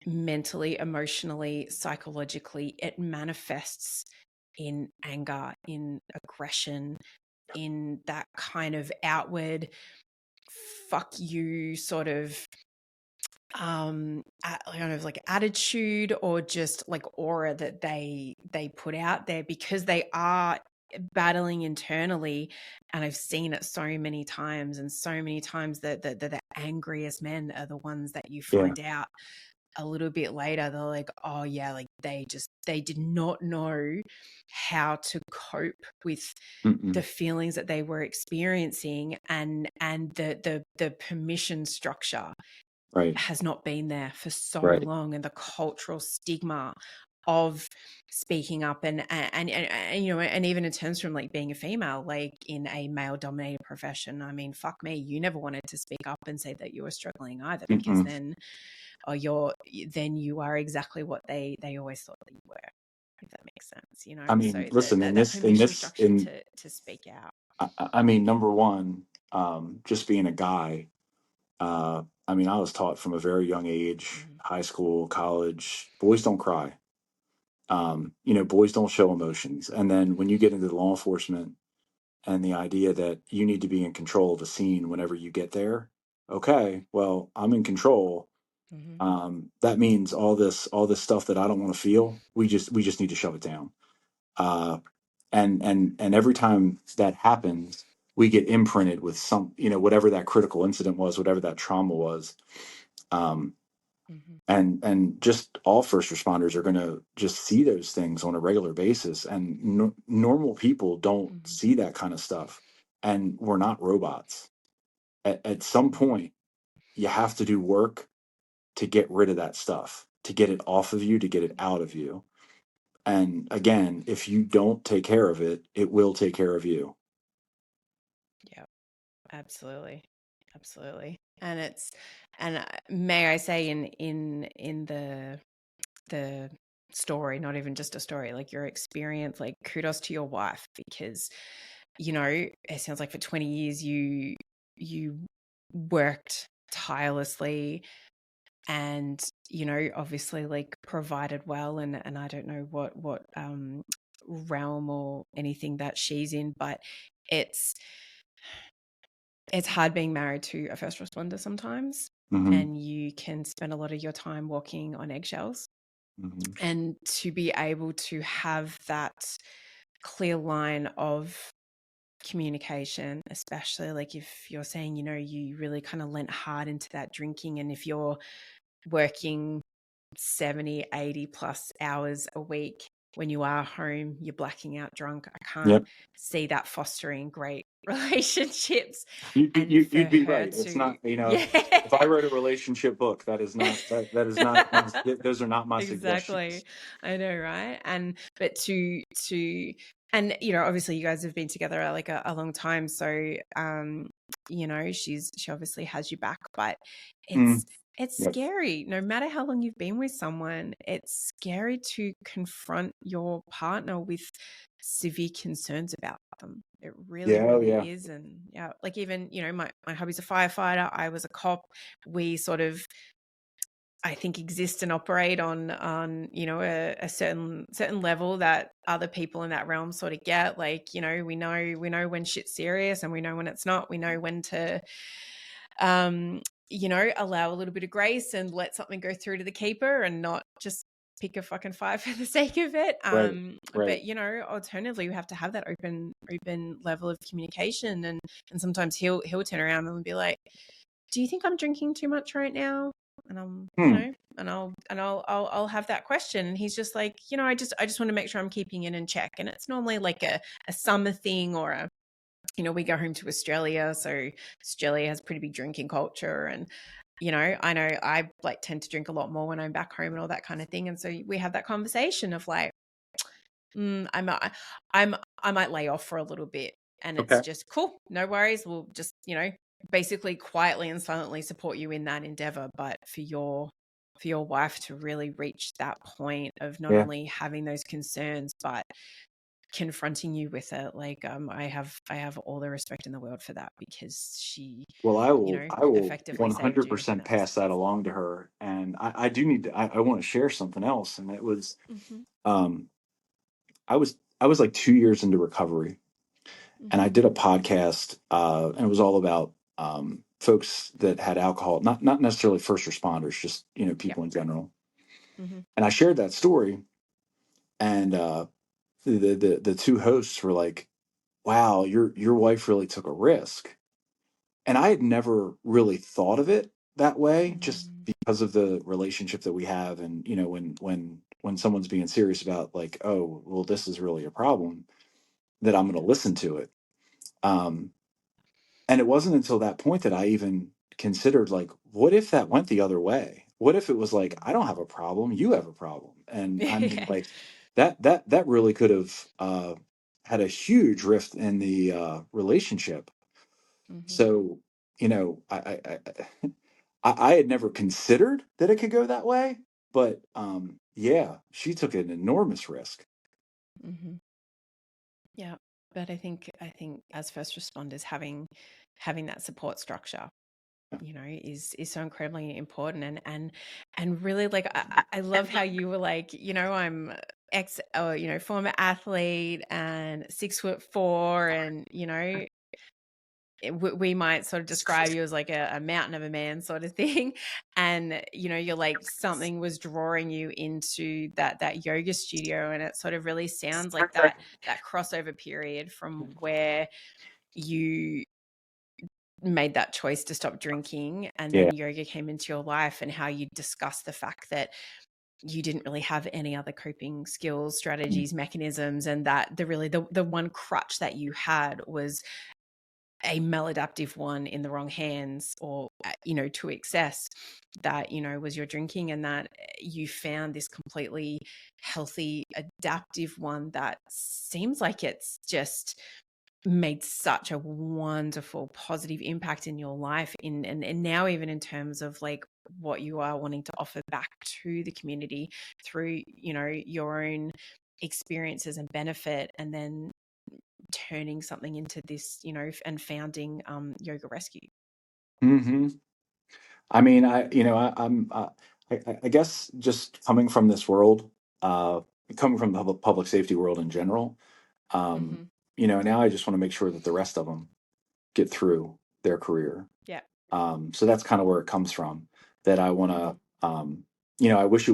mentally, emotionally, psychologically, it manifests in anger, in aggression, in that kind of outward fuck you sort of kind of like attitude or just like aura that they put out there, because they are battling internally. And I've seen it so many times, and so many times that the angriest men are the ones that you Yeah. find out a little bit later, they're like, oh yeah, like they did not know how to cope with the Mm-mm. feelings that they were experiencing, and the permission structure Right. has not been there for so Right. long, and the cultural stigma of speaking up, and you know, and even in terms from like being a female, like in a male dominated profession, I mean, fuck me, you never wanted to speak up and say that you were struggling either, because Mm-mm. then then you are exactly what they always thought that you were, if that makes sense, you I know. So mean, listen, that permission structure to speak out. I mean, number one, just being a guy, I mean, I was taught from a very young age, Mm-hmm. high school, college, boys don't cry. You know, boys don't show emotions. And then when you get into law enforcement and the idea that you need to be in control of a scene whenever you get there, okay, well, I'm in control. Mm-hmm. That means all this stuff that I don't want to feel, we just need to shove it down. Uh, and every time that happens, we get imprinted with some, you know, whatever that critical incident was, whatever that trauma was. Um, Mm-hmm. and just all first responders are going to just see those things on a regular basis, and normal people don't Mm-hmm. see that kind of stuff, and we're not robots. At some point you have to do work to get rid of that stuff, to get it off of you, to get it out of you. And again, if you don't take care of it, it will take care of you. Yeah, absolutely, absolutely. And may I say, in the story, not even just a story, like your experience, like kudos to your wife, because you know, it sounds like for 20 years you worked tirelessly, and you know, obviously like provided well, and I don't know what realm or anything that she's in, but it's it's hard being married to a first responder sometimes, Hmm. and you can spend a lot of your time walking on eggshells, Hmm. and to be able to have that clear line of communication, especially like if you're saying, you know, you really kind of lent hard into that drinking, and if you're working 70, 80 plus hours a week, when you are home, you're blacking out drunk. I can't Yep. see that fostering great relationships. And You'd for be her right. It's to, not, you know, yeah, if I wrote a relationship book, that is not those are not my exactly. suggestions. I know, right? And but and you know, obviously you guys have been together like a long time, so you know, she obviously has you back, but Mm. it's Yep. scary. No matter how long you've been with someone, it's scary to confront your partner with severe concerns about them. It really, Yeah. Oh really yeah. is. And yeah, like even, you know, my hubby's a firefighter. I was a cop. We sort of, I think, exist and operate on you know, a certain level that other people in that realm sort of get. Like, you know, we know when shit's serious, and we know when it's not. We know when to you know, allow a little bit of grace and let something go through to the keeper, and not just pick a fucking fight for the sake of it. Right. Right. But you know, alternatively, we have to have that open level of communication, and sometimes he'll turn around and be like, "Do you think I'm drinking too much right now?" And I'm, you Hmm. know, and I'll have that question, and he's just like, you know, I just want to make sure I'm keeping it in check. And it's normally like a summer thing, or a, you know, we go home to Australia, so Australia has pretty big drinking culture, and you know I like tend to drink a lot more when I'm back home and all that kind of thing, and so we have that conversation of like, I might lay off for a little bit, and it's Okay. just cool. No worries. We'll just, basically quietly and silently support you in that endeavor. But for your wife to really reach that point of not Yeah. only having those concerns, but confronting you with it, like, I have all the respect in the world for that, because she, Well, I will effectively saved you. And 100% that's pass that along to her. And I do need to, I want to share something else. And it was, Mhm, um, I was like 2 years into recovery, and I mhm. did a podcast, and it was all about, folks that had alcohol, not necessarily first responders, just, Yep. people in general. Mhm. And I shared that story, and the two hosts were like, "Wow, your wife really took a risk." And I had never really thought of it that way, just Mm. because of the relationship that we have. And when someone's being serious about, like, oh, well, this is really a problem, that I'm going Yeah. to listen to it. Um, and it wasn't until that point that I even considered, like, what if that went the other way? What if it was like, I don't have a problem, you have a problem? And I mean, Yeah. like, that really could have had a huge rift in the relationship. Mhm. So, I had never considered that it could go that way, but yeah, she took an enormous risk. Mhm. Yeah, but I think as first responders, having that support structure, is so incredibly important. And really, like, I love how you were like, I'm former athlete and 6'4", and we might sort of describe you as like a mountain of a man sort of thing. And you're like, something was drawing you into that yoga studio, and it sort of really sounds like that crossover period from where you made that choice to stop drinking, and Yeah. then yoga came into your life, and how you discussed the fact that you didn't really have any other coping skills, Mm. strategies, mechanisms, and that the one crutch that you had was a maladaptive one in the wrong hands, or to excess, that was your drinking, and that you found this completely healthy adaptive one that seems like it's just made such a wonderful positive impact in your life, and now, even in terms of like what you are wanting to offer back to the community through your own experiences and benefit, and then turning something into this, and founding Yoga Rescue. Hmm. I mean, I guess just coming from this world, uh, coming from the public safety world in general, um, Mm-hmm. now I just want to make sure that the rest of them get through their career. Yeah. So that's kind of where it comes from. That I want Mm-hmm. to, I wish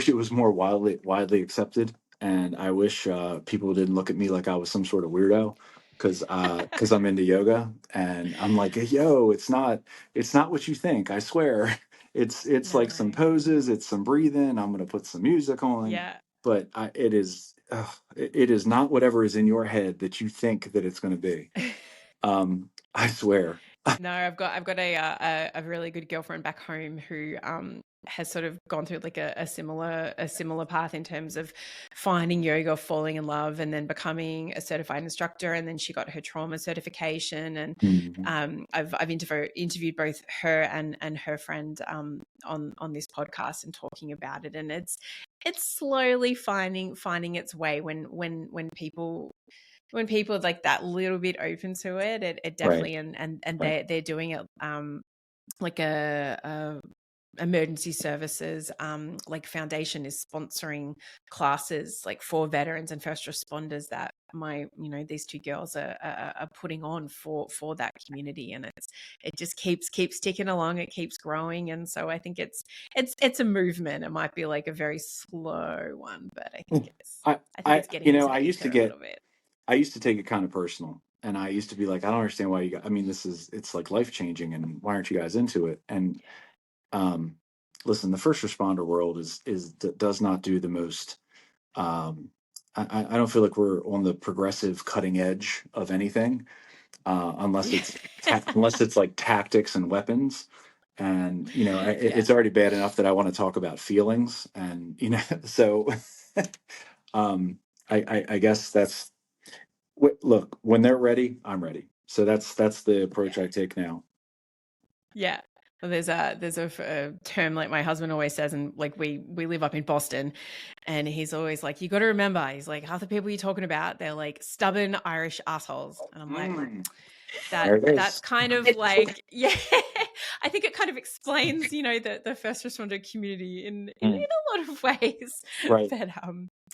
it was more widely accepted, and I wish people didn't look at me like I was some sort of weirdo, because I'm into yoga, and I'm like, yo, it's not what you think. I swear, it's like some No. poses, it's some breathing. I'm gonna put some music on, Yeah. but it is not whatever is in your head that you think that it's going to be. I swear. No, I've got a really good girlfriend back home who has sort of gone through like a similar path in terms of finding yoga, falling in love, and then becoming a certified instructor, and then she got her trauma certification. And Mhm. I've interviewed both her and her friend on this podcast, and talking about it, and it's slowly finding its way when people are like that little bit open to it. It Right. definitely, and Right. they're doing it like a emergency services like foundation is sponsoring classes like for veterans and first responders that these two girls are putting on for that community. And it just keeps ticking along, it keeps growing. And so I think it's a movement. It might be like a very slow one, but I, I think it's getting into I the used to ether a little bit. take it kind of personal, and I used to be like, I don't understand why you got, I mean, it's like life changing, and why aren't you guys into it? And um, listen, the first responder world does not do the most. Um, I don't feel like we're on the progressive cutting edge of anything, Yeah. unless it's like tactics and weapons. And Yeah. it's already bad enough that I want to talk about feelings, and so um I guess that's look, when they're ready, I'm ready. So that's the approach I take now. Yeah. Well, a term like my husband always says, and like we live up in Boston, and he's always like, you got to remember, he's like, half the people you're talking about, they're like stubborn Irish assholes, and I'm like, Mm, there it that's is. kind of like, yeah, I think it kind of explains, the first responder community in Mm, a lot of ways, right. but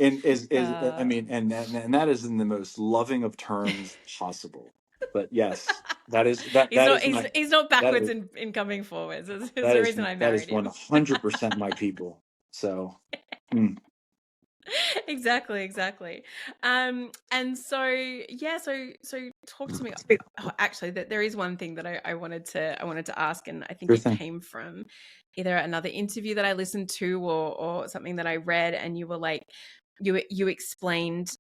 And is I uh, mean, and that is in the most loving of terms possible. But yes, that is my he's not that backwards is in coming forwards. Is that the is reason I that is married him. 100% my people. So mm, Exactly. And so yeah, so talk to me. Oh, actually, that there is one thing that I wanted to ask, and I think sure it thing. came from either another interview that I listened to or something that I read, and you were like, you explained,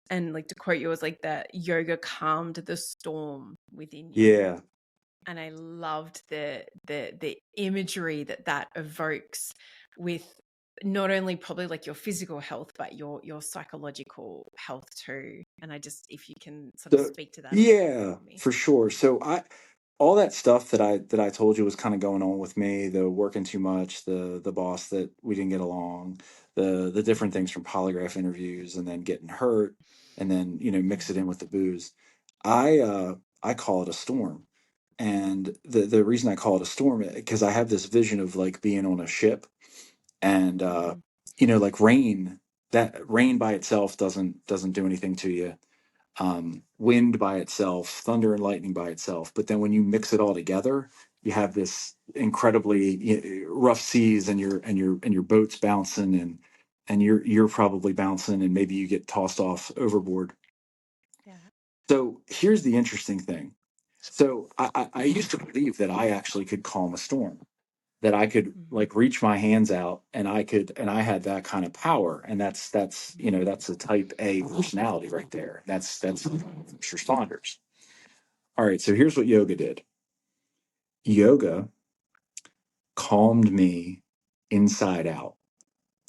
and like to quote you, was like that yoga calmed the storm within you, Yeah. and I loved the imagery that evokes with not only probably like your physical health but your psychological health too. And I just, if you can sort of So speak to that a little bit yeah, for me. for sure. So I all that stuff that I told you was kind of going on with me, the working too much, the boss that we didn't get along, the different things from polygraph interviews and then getting hurt and then, mix it in with the booze. I call it a storm. And the reason I call it a storm because I have this vision of like being on a ship and Mm-hmm. like rain, that rain by itself doesn't do anything to you. Wind by itself, thunder and lightning by itself. But then when you mix it all together, you have this incredibly rough seas, and your boat's bouncing, and you're probably bouncing, and maybe you get tossed off overboard. Yeah. So here's the interesting thing. So I used to believe that I actually could calm a storm, that I could Mm-hmm. like reach my hands out and I had that kind of power. And that's a type A personality right there. That's first responders. All right, so here's what yoga did. Yoga calmed me inside out.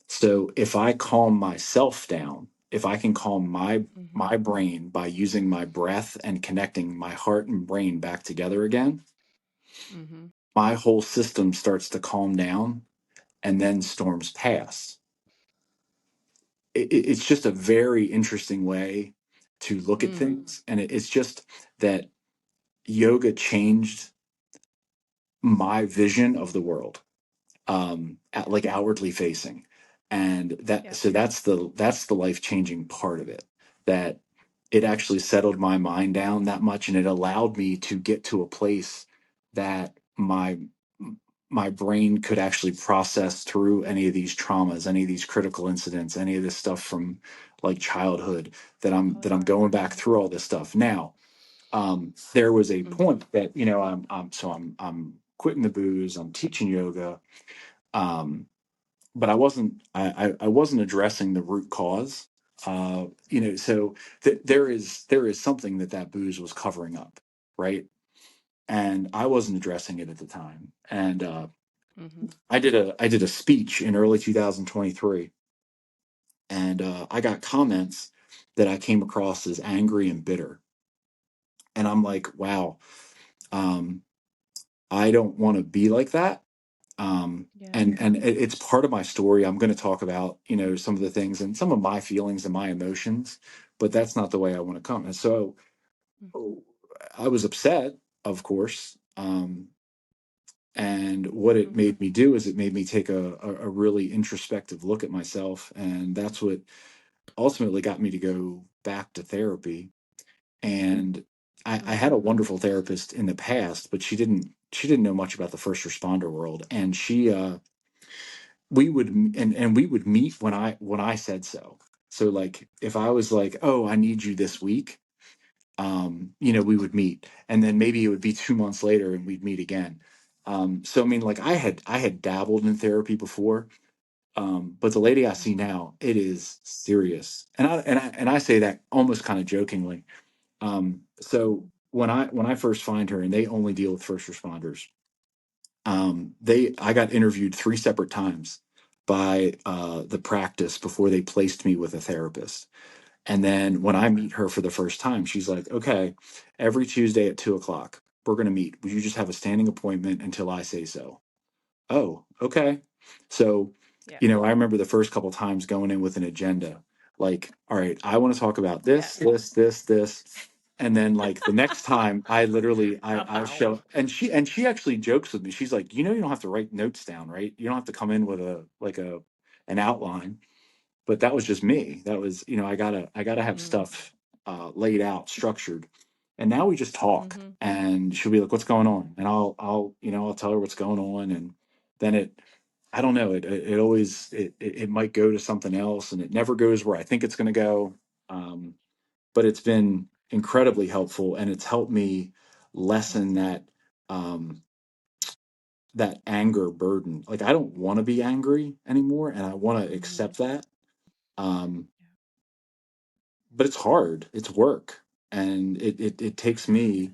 So if I calm myself down, if I can calm my Mm-hmm. my brain by using my breath and connecting my heart and brain back together again, Mm-hmm. my whole system starts to calm down and then storms pass. It's just a very interesting way to look at Mm. things. And it's just that yoga changed my vision of the world, like outwardly facing. And Yeah. that's the life changing part of it, that it actually settled my mind down that much. And it allowed me to get to a place that my brain could actually process through any of these traumas, any of these critical incidents, any of this stuff from like childhood, that I'm Childhood. going back through all this stuff now. There was a Mm-hmm. point that I'm quitting the booze, I'm teaching yoga, um, but I wasn't addressing the root cause. So there is something that booze was covering up, right? And I wasn't addressing it at the time. And Mm-hmm. I did a speech in early 2023, and I got comments that I came across as angry and bitter, and I'm like, wow, um, I don't want to be like that. Yeah. And it's part of my story. I'm going to talk about some of the things and some of my feelings and my emotions, but that's not the way I want to come. And so I was upset, of course. And what it Mm-hmm. made me do is it made me take a really introspective look at myself. And that's what ultimately got me to go back to therapy. And I had Mm-hmm. a wonderful therapist in the past, but she didn't know much about the first responder world. And we would meet when I said so. So like if I was like, oh, I need you this week, we would meet, and then maybe it would be 2 months later and we'd meet again. So I mean, like I had dabbled in therapy before, but the lady I see Mm-hmm. now, it is serious, and I say that almost kind of jokingly. So when I first find her, and they only deal with first responders, I got interviewed 3 separate times by the practice before they placed me with a therapist. And then when I meet her for the first time, she's like, okay, every Tuesday at 2 o'clock, we're going to meet. You just have a standing appointment until I say so. Oh, okay. So, Yeah. I remember the first couple times going in with an agenda, like, all right, I want to talk about Yeah. this. And then like the next time I literally I Bow. show, and she actually jokes with me. She's like, you don't have to write notes down, right? You don't have to come in with an outline. But that was just me. That was, I gotta have Mm. stuff laid out, structured. And now we just talk, Mm-hmm. and she'll be like, "What's going on?" And I'll tell her what's going on, and then I don't know, it always it might go to something else, and it never goes where I think it's going to go. Um, but it's been incredibly helpful, and it's helped me lessen um, that anger burden. Like I don't want to be angry anymore, and I want to Mm-hmm. accept that. Um, but it's hard. It's work, and it takes me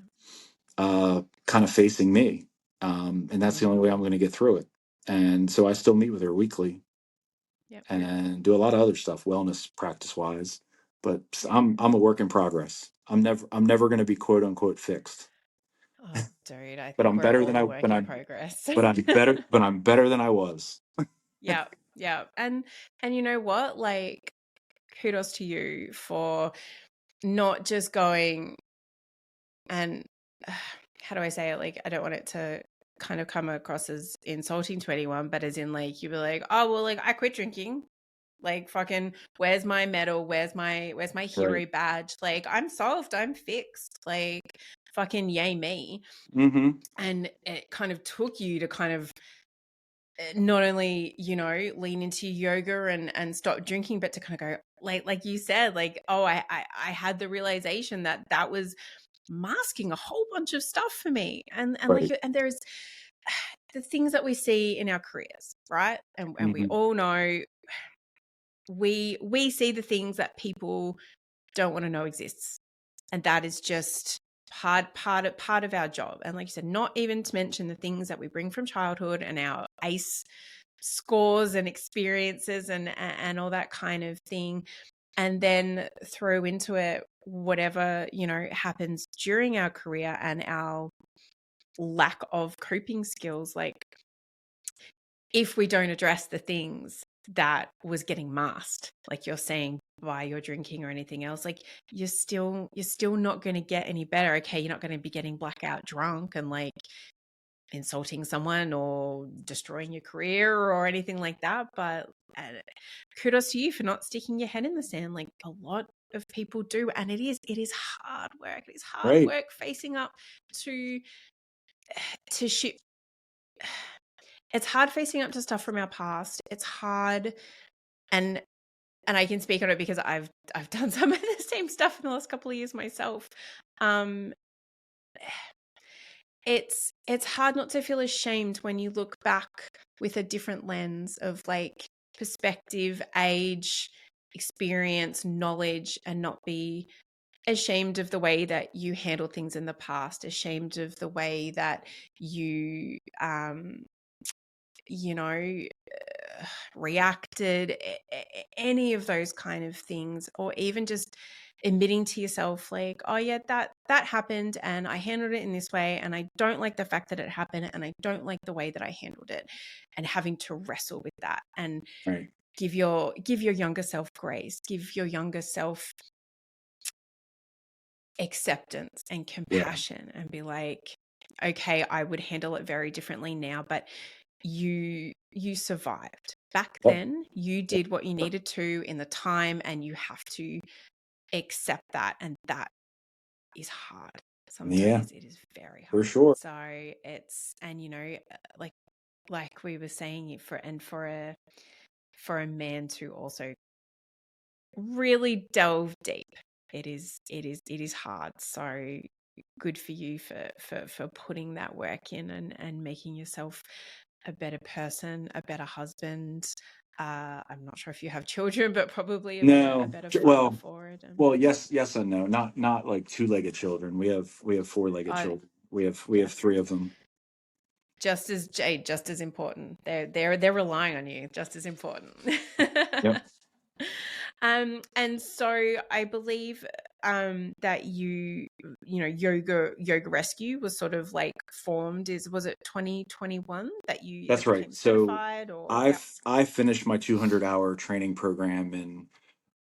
100%. kind of facing me, and that's the only way Mm-hmm. I'm going to get through it. And so I still meet with her weekly Yep. and do a lot of other stuff, wellness practice wise. But I'm a work in progress. I'm never going to be quote unquote fixed. Oh, dude, I But think I'm we're better than all a I work in progress. but I'm better than I was. Yeah, yeah. And you know what? Like, kudos to you for not just going and how do I say it? Like, I don't want it to kind of come across as insulting to anyone, but as in like you were like, oh well, like I quit drinking. Like fucking where's my medal? Where's my Right. hero badge? Like I'm solved, I'm fixed. Like fucking yay me. Mm-hmm. And it kind of took you to kind of not only lean into yoga and stop drinking, but to kind of go like you said, like, oh, I had the realization that was masking a whole bunch of stuff for me, and like, Right. and there's the things that we see in our careers, right? And we Mm-hmm. all know we see the things that people don't want to know exists, and that is just part of our job. And like you said, not even to mention the things that we bring from childhood and our ACE scores and experiences and all that kind of thing, and then throw into it whatever happens during our career and our lack of coping skills. Like if we don't address the things that was getting masked, like you're saying, by your drinking or anything else, like you're still not going to get any better. Okay, you're not going to be getting blackout drunk and like insulting someone or destroying your career or anything like that, but kudos to you for not sticking your head in the sand like a lot of people do. And it is hard work. It is hard Right. work facing up to shit. It's hard facing up to stuff from our past. It's hard, and I can speak on it because I've done some of the same stuff in the last couple of years myself. Um, it's hard not to feel ashamed when you look back with a different lens of like perspective, age, experience, knowledge, and not be ashamed of the way that you handled things in the past, ashamed of the way that you you know reacted, any of those kind of things, or even just admitting to yourself like, oh yeah, that happened and I handled it in this way and I don't like the fact that it happened and I don't like the way that I handled it, and having to wrestle with that and Right. give your younger self grace, give your younger self acceptance and Yeah. compassion, and be like, okay, I would handle it very differently now, but you survived back Yep. then. You did what you needed to in the time, and you have to accept that, and that is hard. Some Yeah, days it is very for hard. sure. So it's, and like we were saying, for a man to also really delve deep, it is hard. So good for you for putting that work in and making yourself a better person, a better husband. I'm not sure if you have children, but probably a No. better father Well, for it. And yes and no. Not like two-legged children. We have four-legged I children. We have yeah, three of them. Just as Jade, just as important. They're relying on you, just as important. Yep. And so I believe that yoga rescue was sort of like formed, was it 2021 that you That's right. became So certified, or yeah. I finished my 200-hour training program in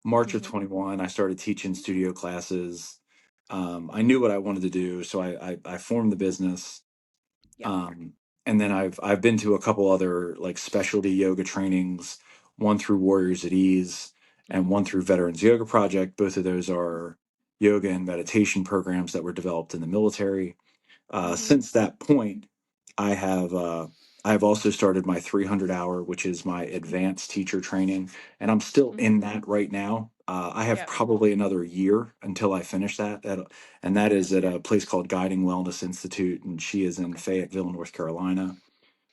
March of Mm-hmm. 21. I started teaching studio classes. I knew what I wanted to do, so I formed the business. Yep. Um, and then I've been to a couple other like specialty yoga trainings, one through Warriors at Ease and one Mm-hmm. through Veterans Yoga Project. Both of those are yoga and meditation programs that were developed in the military. Mm-hmm. Since that point, I have I've also started my 300-hour, which is my advanced teacher training, and I'm still in Mm-hmm. that right now. I have Yep. probably another year until I finish that, and that Yep. is at a place called Guiding Wellness Institute, and she is in Okay. Fayetteville, North Carolina.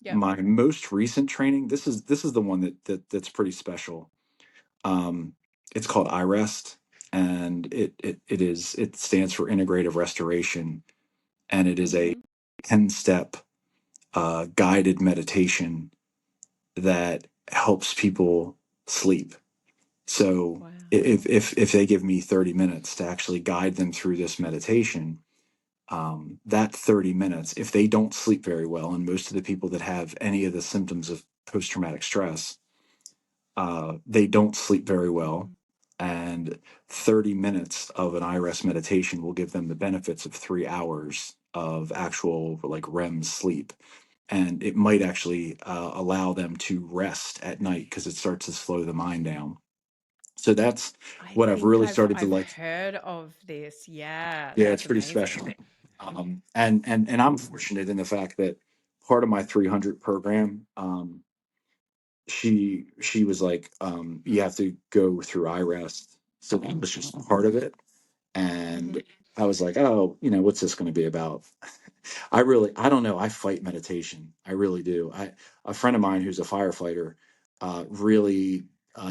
Yep. My most recent training, this is the one that's pretty special. Um, it's called iRest, and it stands for Integrative Restoration, and it is a Mm-hmm. 10-step guided meditation that helps people sleep. So Wow. if they give me 30 minutes to actually guide them through this meditation, that 30 minutes, if they don't sleep very well, and most of the people that have any of the symptoms of post-traumatic stress, they don't sleep very well. Mm-hmm. And 30 minutes of an iRest meditation will give them the benefits of 3 hours of actual like REM sleep. And it might actually allow them to rest at night because it starts to slow the mind down. So that's I what I've think really I've started to I've like. heard of this. Yeah, Yeah, it's that's pretty amazing. special. And I'm fortunate in the fact that part of my 300 program, she was like, you have to go through iRest. So that was just part of it. Mm-hmm. And I was like, oh, what's this going to be about? I don't know. I fight meditation. I really do. A friend of mine who's a firefighter, really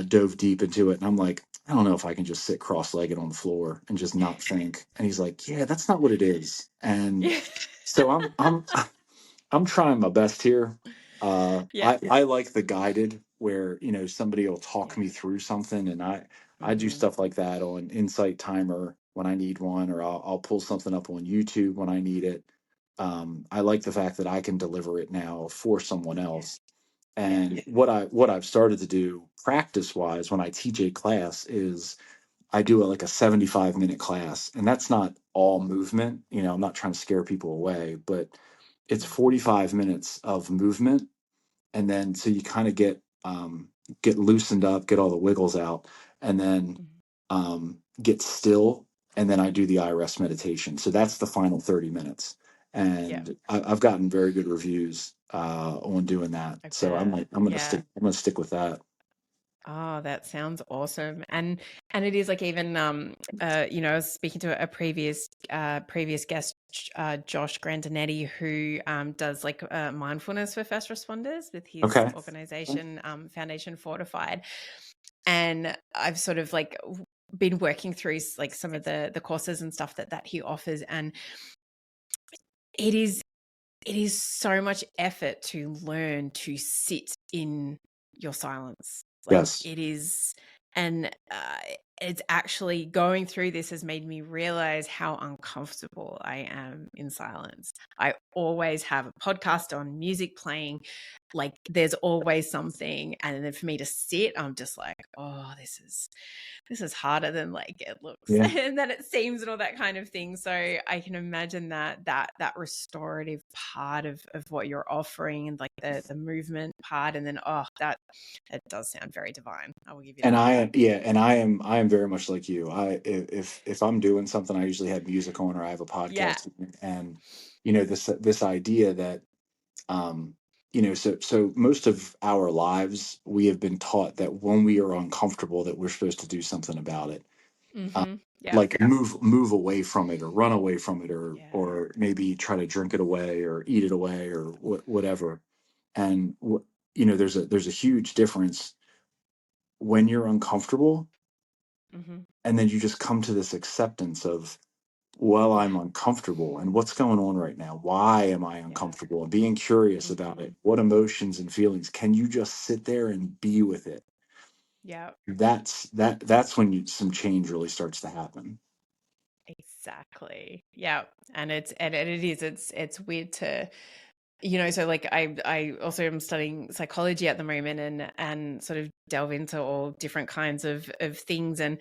dove deep into it. And I'm like, I don't know if I can just sit cross-legged on the floor and just not think. And he's like, yeah, that's not what it is. And Yeah. so I'm trying my best here. Yeah. I like the guided where somebody will talk Yeah. me through something, and I do Mm-hmm. stuff like that on Insight Timer when I need one, or I'll pull something up on YouTube when I need it. I like the fact that I can deliver it now for someone Yeah. else. Yeah. And what I've started to do practice wise when I teach a class is I do like a 75-minute class, and that's not all movement. I'm not trying to scare people away, but it's Mm-hmm. 45 minutes of movement, and then so you kind of get loosened up, get all the wiggles out, and then Mm-hmm. get still, and then I do the iRest meditation. So that's the final 30 minutes, Yeah. and I've gotten very good reviews on doing that. I So I'm bet. like, I'm gonna Yeah. stick. I'm gonna stick with that. Oh, that sounds awesome. And it is like even I was speaking to a previous guest, Josh Grandinetti, who does like mindfulness for first responders with his Okay. organization, Foundation Fortified. And I've sort of like been working through like some of the courses and stuff that he offers, and it is so much effort to learn to sit in your silence. Like Yes. it is, and it's actually going through this has made me realize how uncomfortable I am in silence. I always have a podcast on, music playing, like there's always something. And then for me to sit, I'm just like, oh, this is harder than like it looks Yeah. and then it seems and all that kind of thing. So I can imagine that restorative part of what you're offering, and like the movement part, and then that does sound very divine. I will give you And that. I am very much like you. If I'm doing something, I usually have music on or I have a Yeah. podcast, and this idea that so most of our lives we have been taught that when we are uncomfortable that we're supposed to do something about it, Mm-hmm. Yeah. like move away from it or run away from it, or Yeah. or maybe try to drink it away or eat it away or whatever. And there's a huge difference when you're uncomfortable Mm-hmm. and then you just come to this acceptance of well, Yeah. I'm uncomfortable, and what's going on right now? Why am I Yeah. uncomfortable? And being curious about Mm-hmm. it. What emotions and feelings? Can you just sit there and be with it? Yeah. That's when some change really starts to happen. Exactly. Yeah. And it's weird to, so like I also am studying psychology at the moment and sort of delve into all different kinds of things. And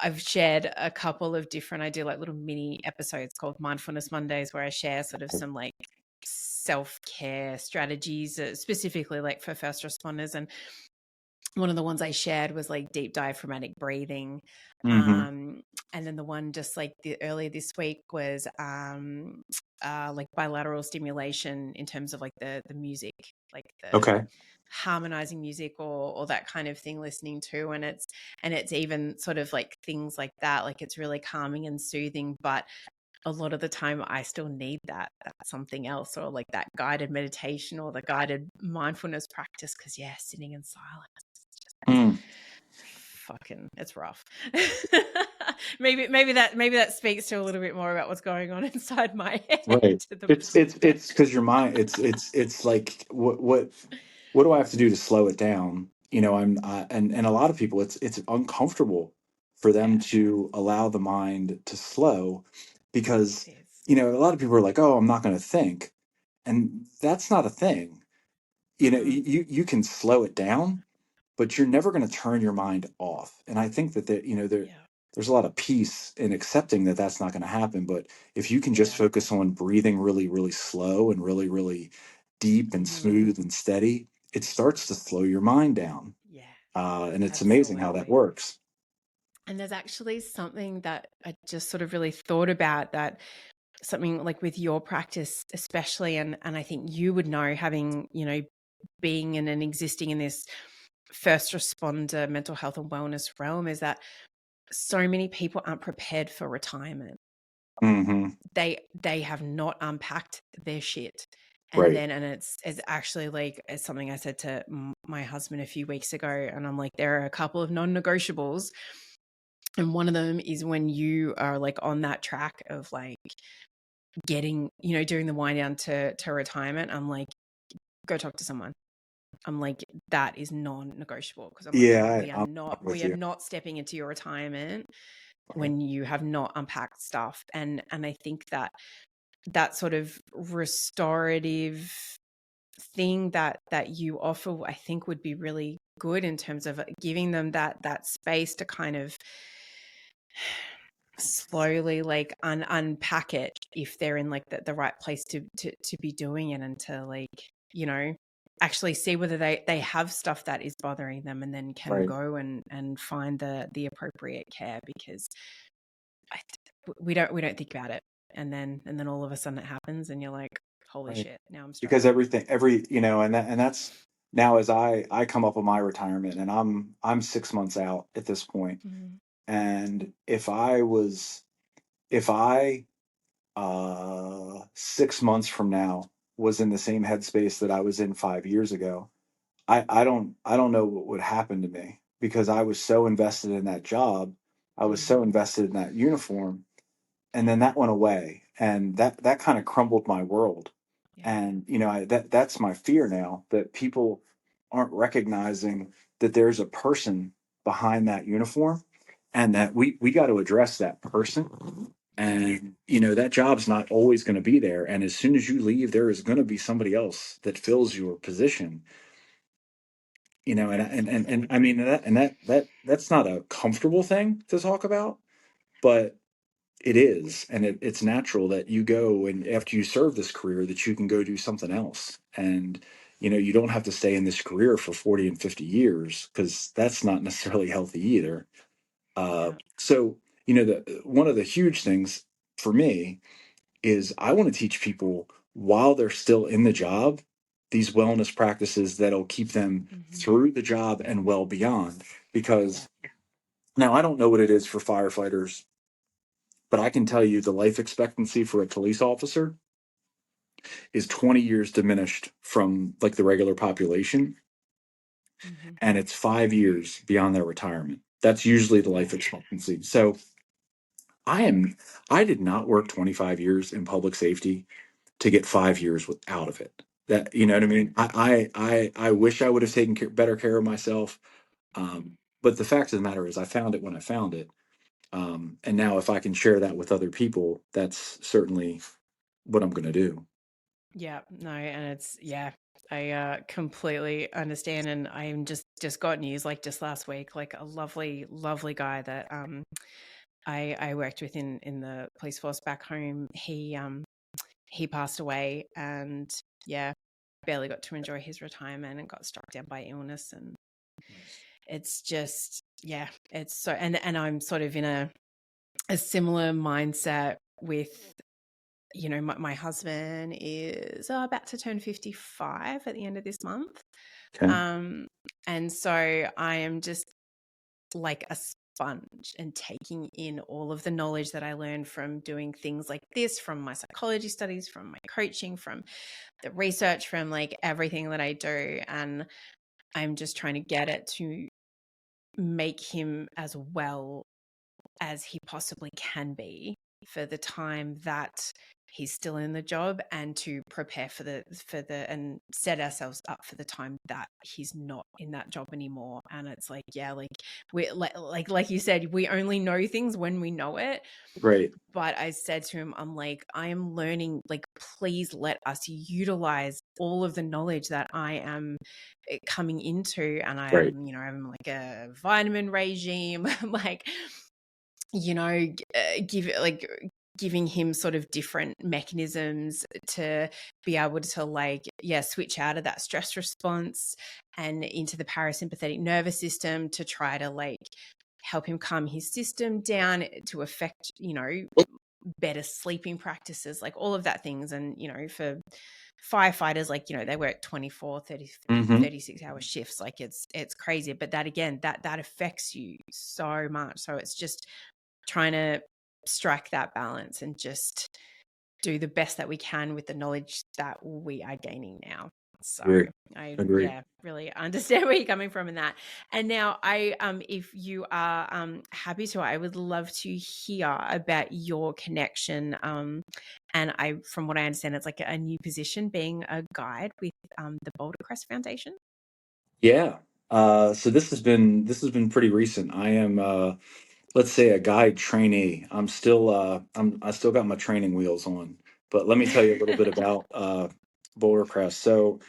I've shared a couple of different, I do like little mini episodes called Mindfulness Mondays, where I share sort of some like self-care strategies, specifically like for first responders. And one of the ones I shared was like deep diaphragmatic breathing. Hmm. And then the one just like earlier this week was like bilateral stimulation in terms of like the music, like the Okay. harmonizing music or that kind of thing, listening to. And it's even sort of like things like that, like it's really calming and soothing, but a lot of the time I still need that something else, or like that guided meditation or the guided mindfulness practice, because sitting in silence, it's Mm, fucking, it's rough. maybe that speaks to a little bit more about what's going on inside my head. right. The It's because your mind. It's like what do I have to do to slow it down? And a lot of people, it's uncomfortable for them Yeah, to allow the mind to slow, because it is. a lot of people are like, oh, I'm not going to think, and that's not a thing. You can slow it down, but you're never going to turn your mind off. And I think that Yeah, there's a lot of peace in accepting that that's not going to happen. But if you can just yeah. focus on breathing really, really slow and really, really deep and Hmm. smooth and steady, it starts to slow your mind down. Yeah, And it's amazing how that absolutely. works. And there's actually something that I just sort of really thought about, that something like with your practice especially, and I think you would know, having being in and existing in this first responder mental health and wellness realm, is that so many people aren't prepared for retirement. Hmm. They have not unpacked their shit. And Right. then, and it's actually like, it's something I said to my husband a few weeks ago, and I'm like, there are a couple of non-negotiables, and one of them is when you are like on that track of like getting, doing the wind down to retirement, I'm like, go talk to someone. I'm like, that is non-negotiable, because I'm like, Yeah, we are I'm not with we are you. not stepping into your retirement Right. when you have not unpacked stuff. And I think that sort of restorative thing that you offer, I think would be really good in terms of giving them that space to kind of slowly like unpack it, if they're in like the right place to be doing it, and to like, actually see whether they have stuff that is bothering them, and then can Right. go and find the appropriate care. Because I, we don't think about it, and then all of a sudden it happens, and you're like, holy Right. shit, now I'm Because struggling. that's now, as I come up on my retirement, and I'm 6 months out at this point. Mhm. And if I 6 months from now was in the same headspace that I was in 5 years ago, I don't know what would happen to me, because I was so invested in that job. I was so Mhm. invested in that uniform, and then that went away, and that kind of crumbled my world. Yeah. And that's my fear now, that people aren't recognizing that there's a person behind that uniform, and that we got to address that person. Yeah. And that job's not always going to be there, and as soon as you leave, there is going to be somebody else that fills your position. And I mean, that's not a comfortable thing to talk about, but it is. And it's natural that you go, and after you serve this career, that you can go do something else. And you don't have to stay in this career for 40 and 50 years, because that's not necessarily healthy either. Yeah. So the one of the huge things for me is, I want to teach people, while they're still in the job, these wellness practices that'll keep them Mhm. through the job and well beyond. Yeah. Because now, I don't know what it is for firefighters, but I can tell you the life expectancy for a police officer is 20 years diminished from like the regular population, Mhm. and it's 5 years beyond their retirement. That's usually the life Yeah. expectancy. So I am I did not work 25 years in public safety to get 5 years out of it. That, you know what I mean? I wish I would have taken better care of myself. But the fact of the matter is, I found it when I found it. And now, if I can share that with other people, that's certainly what I'm going to do. Yeah, no, and it's yeah, I completely understand, and I'm just got news like just last week, like a lovely guy that I worked with in the police force back home. He passed away, and yeah, barely got to enjoy his retirement and got struck down by illness, and it's just yeah, it's so and I'm sort of in a similar mindset with, you know, my husband is about to turn 55 at the end of this month. Okay. Um, and so I am just like a sponge and taking in all of the knowledge that I learned from doing things like this, from my psychology studies, from my coaching, from the research, from like everything that I do. And I'm just trying to get it to make him as well as he possibly can be for the time that he's still in the job, and to prepare for the and set ourselves up for the time that he's not in that job anymore. And it's like, yeah, like we like you said, we only know things when we know it. Right. But I said to him, I'm like, I am learning, like, please let us utilize all of the knowledge that I am coming into. And I Right. am, you know, I'm like a vitamin regime, like, you know, giving him sort of different mechanisms to be able to, like, yeah, switch out of that stress response and into the parasympathetic nervous system to try to like help him calm his system down to affect, you know, better sleeping practices, like all of that things. And, you know, for firefighters, like, you know, they work 24, 30, Hmm. 36 hour shifts. Like it's crazy. But that, again, that affects you so much. So it's just trying to strike that balance and just do the best that we can with the knowledge that we are gaining now. So Agree. I, Agree. yeah, really understand where you're coming from in that. And now if you are happy to, I would love to hear about your connection. And from what I understand, it's like a new position, being a guide with the Boulder Crest Foundation. Yeah. So this has been pretty recent. I am, let's say, a guide trainee. I still got my training wheels on. But let me tell you a little bit about Boulder Crest. So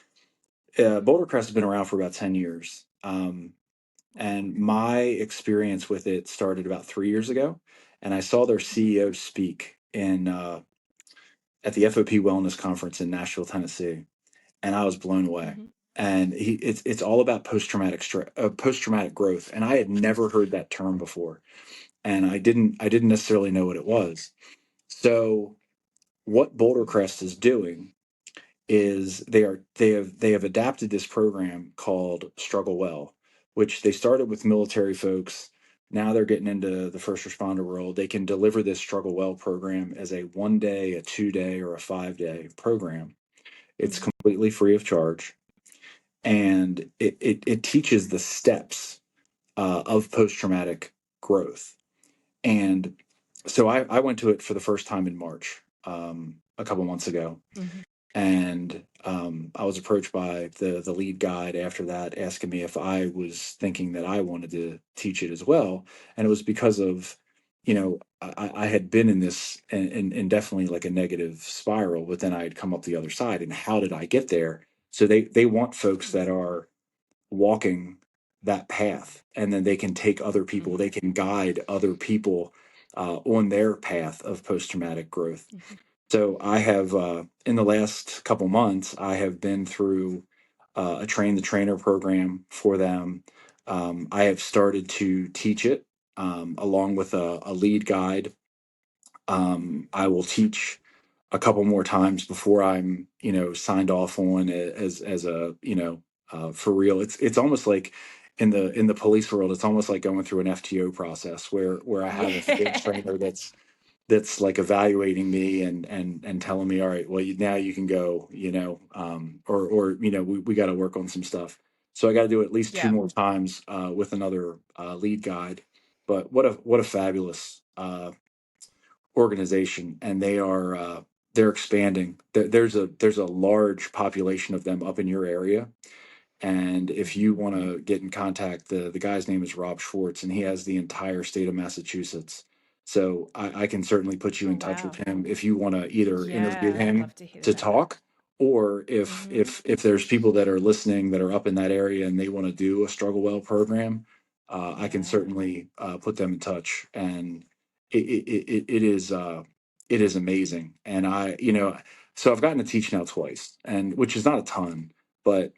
Boulder Crest has been around for about 10 years. And my experience with it started about 3 years ago. And I saw their Mhm, CEO speak at the FOP Wellness Conference in Nashville, Tennessee, and I was blown away. mhm, And it's all about post traumatic growth, and I had never heard that term before, and I didn't necessarily know what it was. So what Boulder mhm, Crest is doing is they have adapted this program called Struggle Well, which they started with military folks. Now they're getting into the first responder world. They can deliver this Struggle Well program as a 1 day, a 2 day, or a 5 day program. It's mhm, completely free of charge, and it teaches the steps of post traumatic growth. And so I went to it for the first time in March, a couple months ago, mhm, and I was approached by the lead guide after that, asking me if I was thinking that I wanted to teach it as well. And it was because of, I had been in this and definitely like a negative spiral, but then I had come up the other side. And how did I get there? So they want folks that are walking that path, and then they can take other people, mhm, they can guide other people on their path of post-traumatic growth. mhm, So I have, in the last couple months, I have been through a train the trainer program for them. I have started to teach it along with a lead guide. I will teach a couple more times before I'm, signed off on as a, for real. It's almost like in the police world, it's almost like going through an FTO process where I have a field yeah, trainer that's like evaluating me and telling me, all right, well, now you can go, or we got to work on some stuff. So I got to do at least two yeah, more times with another lead guide. But what a fabulous organization, and they're expanding. There's a large population of them up in your area. And if Mm-hmm. you want to get in contact, the guy's name is Rob Schwartz, and he has the entire state of Massachusetts. So I can certainly put you Oh, in touch with wow. him if you want to either interview Yeah, I'd him love to hear to that. talk, or if Mm-hmm. if there's people that are listening that are up in that area and they want to do a struggle well program, I can Yeah. certainly put them in touch. And it is amazing. And so I've gotten to teach now twice, and which is not a ton, but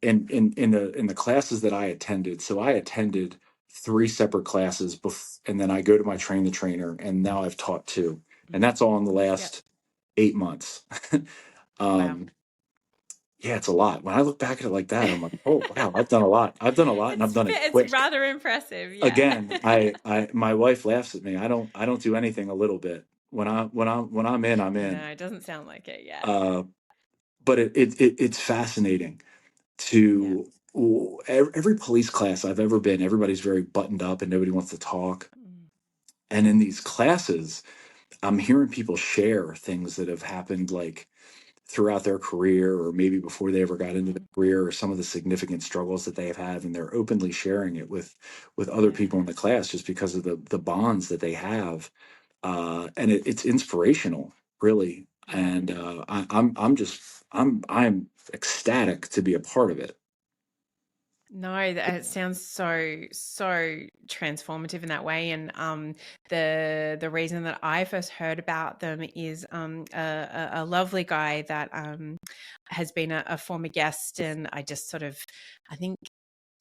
in the classes that I attended, so I attended three separate classes, and then I go to my train the trainer, and now I've taught two, and Mm-hmm. that's all in the Yep. last 8 months. Wow. um, yeah, it's a lot. When I look back at it like that, I'm like, oh wow, I've done a lot. I've done a lot, and I've done it It's quick. rather impressive. Yeah. Again, my wife laughs at me. I don't do anything a little bit. When I'm in, I'm No, in. it doesn't sound like it. Yeah. Uh, but it's fascinating Yeah. to every police class I've ever been. Everybody's very buttoned up and nobody wants to talk. Mm. And in these classes, I'm hearing people share things that have happened like throughout their career, or maybe before they ever got into the Mm-hmm. career, or some of the significant struggles that they've had, and they're openly sharing it with other people in Yeah. the class just because of the bonds that they have. And it's inspirational, really. Yeah. And I'm ecstatic to be a part of it. No, it sounds so transformative in that way. And the reason that I first heard about them is a lovely guy that has been a former guest, and I just sort of, I think,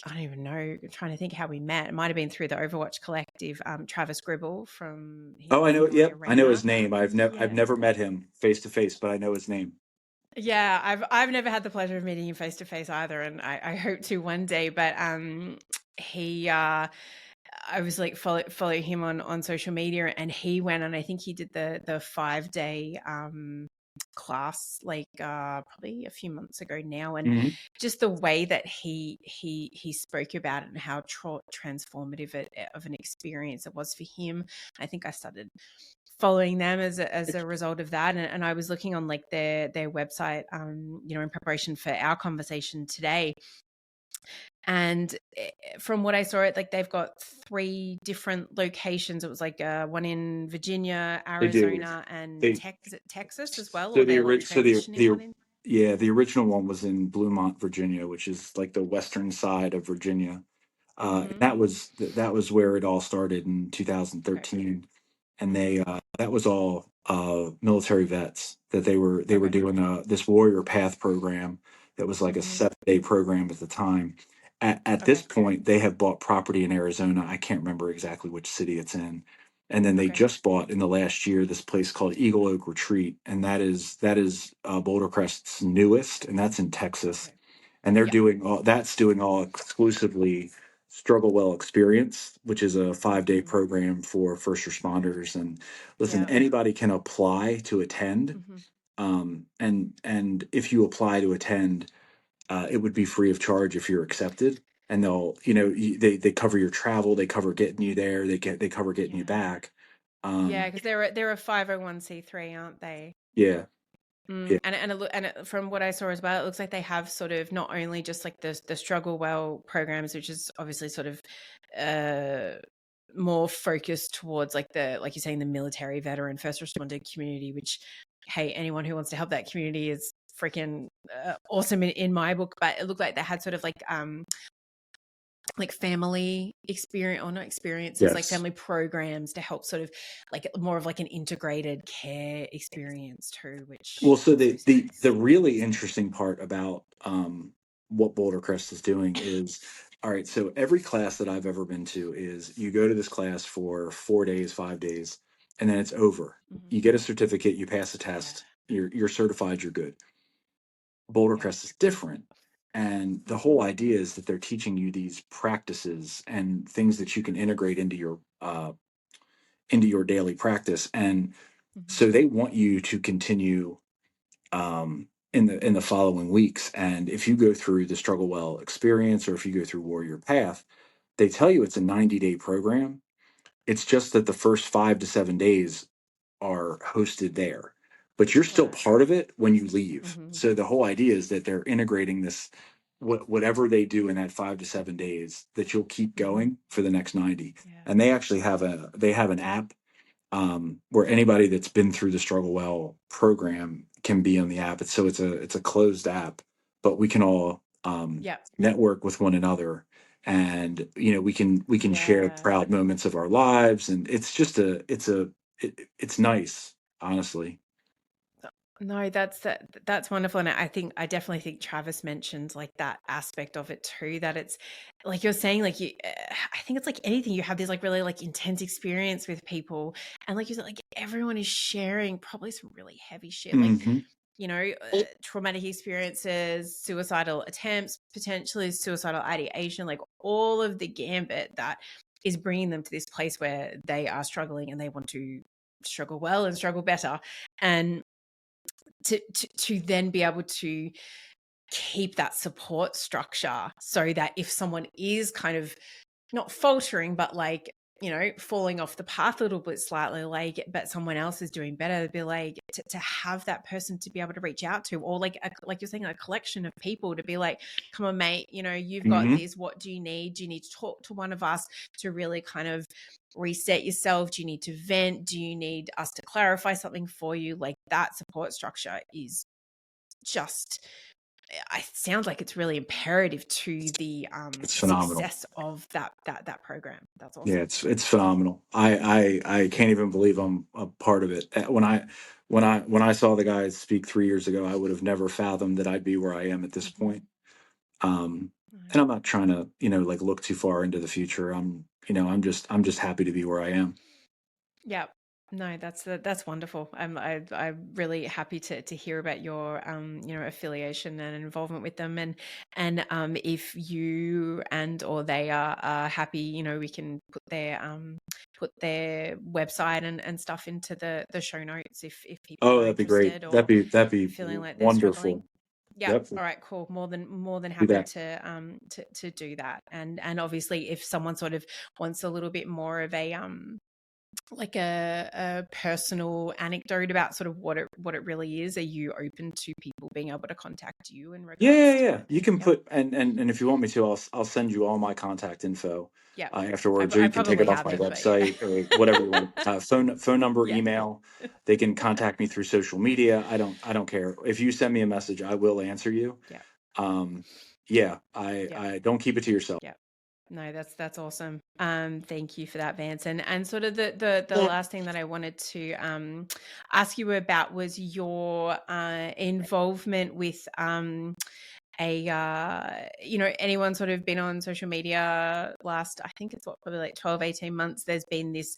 I don't even know. I'm trying to think how we met. It might have been through the Overwatch Collective. Travis Gribble he's Oh, I in know. your Yep, I know his arena. name. I've Yeah. never met him face to face, but I know his name. Yeah, I've never had the pleasure of meeting him face to face either, and I hope to one day. But he I was like follow him on social media, and he went, and I think he did the 5 day class like probably a few months ago now, and Hmm. just the way that he spoke about it and how transformative of an experience it was for him. I think I started following them as a result of that, and I was looking on like their website in preparation for our conversation today, and from what I saw, it like they've got three different locations. It was like one in Virginia, They do. Arizona, and They Texas as well, so or the they're like ori- so transitioning one in. yeah, the original one was in Bluemont, Virginia, which is like the western side of Virginia. Mm-hmm. That was where it all started in Okay. 2013, and Mm-hmm. that was all military vets that they were Okay. doing this Warrior Path program that was like a Mm-hmm. 7-day program at the time. At this Okay. point, they have bought property in Arizona. I can't remember exactly which city it's in, and then they Okay. just bought in the last year this place called Eagle Oak Retreat, and that is Boulder Crest's newest, and that's in Texas, Okay. and Yeah. doing all exclusively Struggle Well Experience, which is a 5-day Mm-hmm. program for first responders. And listen, Yeah. anybody can apply to attend. Mm-hmm. And if you apply to attend, it would be free of charge if you're accepted. And they cover your travel, they cover getting you there, they cover getting you Yeah. back. Yeah, Um, because they're a 501(c)(3), aren't they? yeah, yeah, From what I saw as well, it looks like they have sort of not only just like the struggle well programs, which is obviously sort of uh, more focused towards like you're saying, the military, veteran, first responder community. Which, hey, anyone who wants to help that community is freaking awesome in my book. But it looked like they had sort of like family experience, or not experiences, like yes. family programs to help sort of like more of like an integrated care experience too, Well, which so also the sounds really amazing. interesting part about what Boulder Crest is doing is, all right, so every class that I've ever been to is you go to this class for 4 days, 5 days, and then it's over. Mhm. You get a certificate, you pass a Yeah. test, you're certified, you're good. Boulder Yep. Crest is different. And the Mhm. whole idea is that they're teaching you these practices and things that you can integrate into your daily practice. And Mhm. so they want you to continue in the following weeks. And if you go through the Struggle Well experience, or if you go through Warrior Path, they tell you it's a 90-day program. It's just that the first 5 to 7 days are hosted there, but you're still Right. part of it when you leave. Mm-hmm. So the whole idea is that they're integrating this, whatever they do in that 5 to 7 days, that you'll keep Mm-hmm. going for the next 90. Yeah. And they actually have an app, where anybody that's been through the Struggle Well program can be on the app. It's a closed app, but we can all Yep. network with one another, and we can share Yeah. proud moments of our lives, and it's just it's nice, honestly. No, that's wonderful, and I definitely think Travis mentioned like that aspect of it too. That it's like you're saying, like I think it's like anything. You have this like really like intense experience with people, and like you said, like everyone is sharing probably some really heavy shit, like Hmm. traumatic experiences, suicidal attempts, potentially suicidal ideation, like all of the gambit that is bringing them to this place where they are struggling and they want to struggle well and struggle better, and to then be able to keep that support structure so that if someone is kind of not faltering, but like, falling off the path a little bit slightly, like, but someone else is doing better, to be like, to have that person to be able to reach out to, or like, like you're saying, a collection of people to be like, come on, mate, you've got Hmm. this. What do you need? Do you need to talk to one of us to really kind of reset yourself? Do you need to vent? Do you need us to clarify something for you? Like that support structure is just, it sounds like it's really imperative to the It's phenomenal. success of that program. That's Yeah, awesome. it's phenomenal. I can't even believe I'm a part of it. When I saw the guys speak 3 years ago, I would have never fathomed that I'd be where I am at this Mm-hmm. point. Um, Right. and I'm not trying to, like look too far into the future. I'm just happy to be where I am. Yeah. No, that's wonderful. I'm really happy to hear about your affiliation and involvement with them, and if you and or they are happy, we can put their website and stuff into the show notes if people Oh, are that'd be great. interested That'd or be that'd be feeling like they're struggling. wonderful. Yeah. Yep. All right. Cool. More than Do happy that. to do that. And obviously, if someone sort of wants a little bit more of a like a personal anecdote about sort of what it really is, are you open to people being able to contact you in Yeah, regards yeah, yeah. to? You can Yep. put, and if you want me to, I'll send you all my contact info Yep. afterwards, or I you can take probably it off have my it, but yeah. website or whatever you want. Phone number, Yeah. email. They can contact me through social media. I don't care. If you send me a message, I will answer you. Yeah. Um, yeah, I Yeah. I don't keep it to yourself. Yeah. No, that's awesome. Thank you for that, Vance. And sort of the last thing that I wanted to ask you about was your involvement with anyone sort of been on social media last, I think it's probably like 12-18 months. There's been this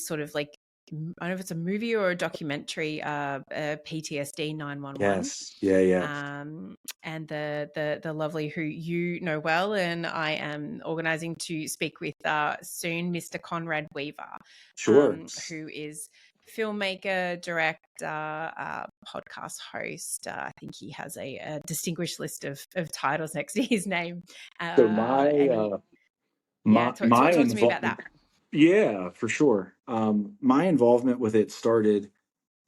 sort of like, I don't know if it's a movie or a documentary, PTSD 911. Yes. Yeah, yeah. And the lovely, who you know well, and I am organizing to speak with soon, Mr. Conrad Weaver, Sure. who is filmmaker, director, podcast host. I think he has a distinguished list of titles next to his name. So my And he, yeah, my my talk to me about involvement, that. yeah, for sure. My involvement with it started,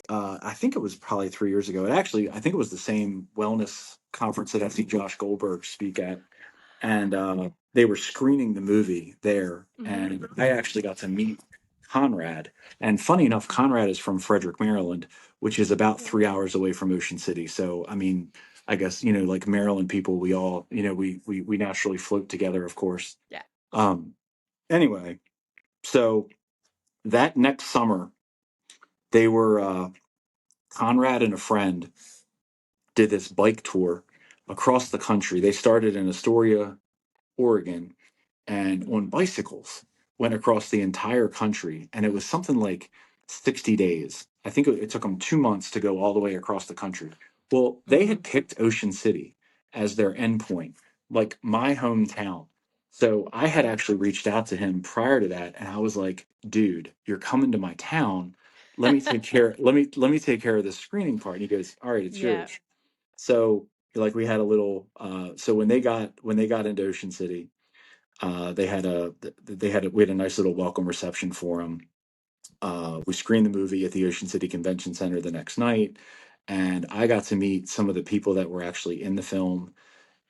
I think it was probably 3 years ago. I think it was the same wellness conference that I see Josh Goldberg speak at, and they were screening the movie there, Mm-hmm. and I actually got to meet Conrad. And funny enough, Conrad is from Frederick, Maryland, which is about Yeah. 3 hours away from Ocean City. So, I mean, I guess like Maryland people, we all we naturally float together, of course. Yeah. Um, anyway, so that next summer, they were Conrad and a friend did this bike tour across the country. They started in Astoria, Oregon, and on Mm-hmm. bicycles went across the entire country. And it was something like 60 days. I think it took them 2 months to go all the way across the country. Well, they Mm-hmm. had picked Ocean City as their endpoint, like my hometown. So I had Yeah. actually reached out to him prior to that, and I was like, "Dude, you're coming to my town. Let me take care. Let me take care of the screening part." And he goes, "All right, it's Yeah. yours." So like we had a little. So when they got into Ocean City, they had a we had a nice little welcome reception for him. We screened the movie at the Ocean City Convention Center the next night, and I got to meet some of the people that were actually in the film,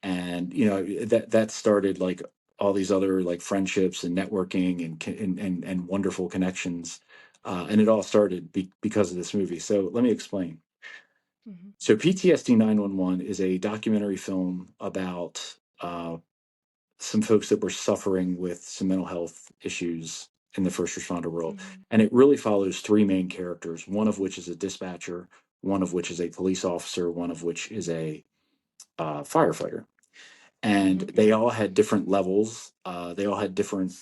and that started like all these other like friendships and networking and wonderful connections, and it all started because of this movie. So let me explain. Mm-hmm. So PTSD 911 is a documentary film about some folks that were suffering with some mental health issues in the first responder world. Mm-hmm. And it really follows three main characters, one of which is a dispatcher, one of which is a police officer, one of which is a firefighter. And Mm-hmm. they all had different levels. They all had different,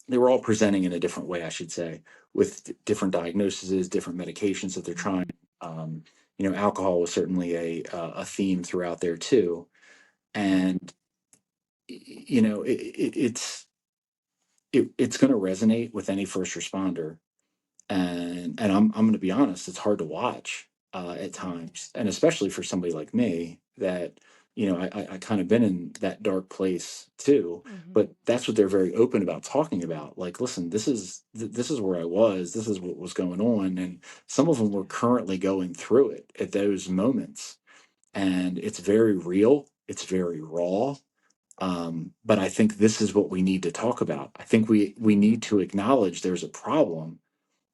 they were all presenting in a different way, I should say, with different diagnoses, different medications that they're trying. Um, Alcohol was certainly a theme throughout there too. And it's going to resonate with any first responder, and I'm going to be honest, it's hard to watch at times, and especially for somebody like me that I kind of been in that dark place too. Mm-hmm. But that's what they're very open about talking about. Like, listen, this is where I was. This is what was going on, and some of them were currently going through it at those moments, and it's very real. It's very raw, but I think this is what we need to talk about. I think we Mm-hmm. need to acknowledge there's a problem,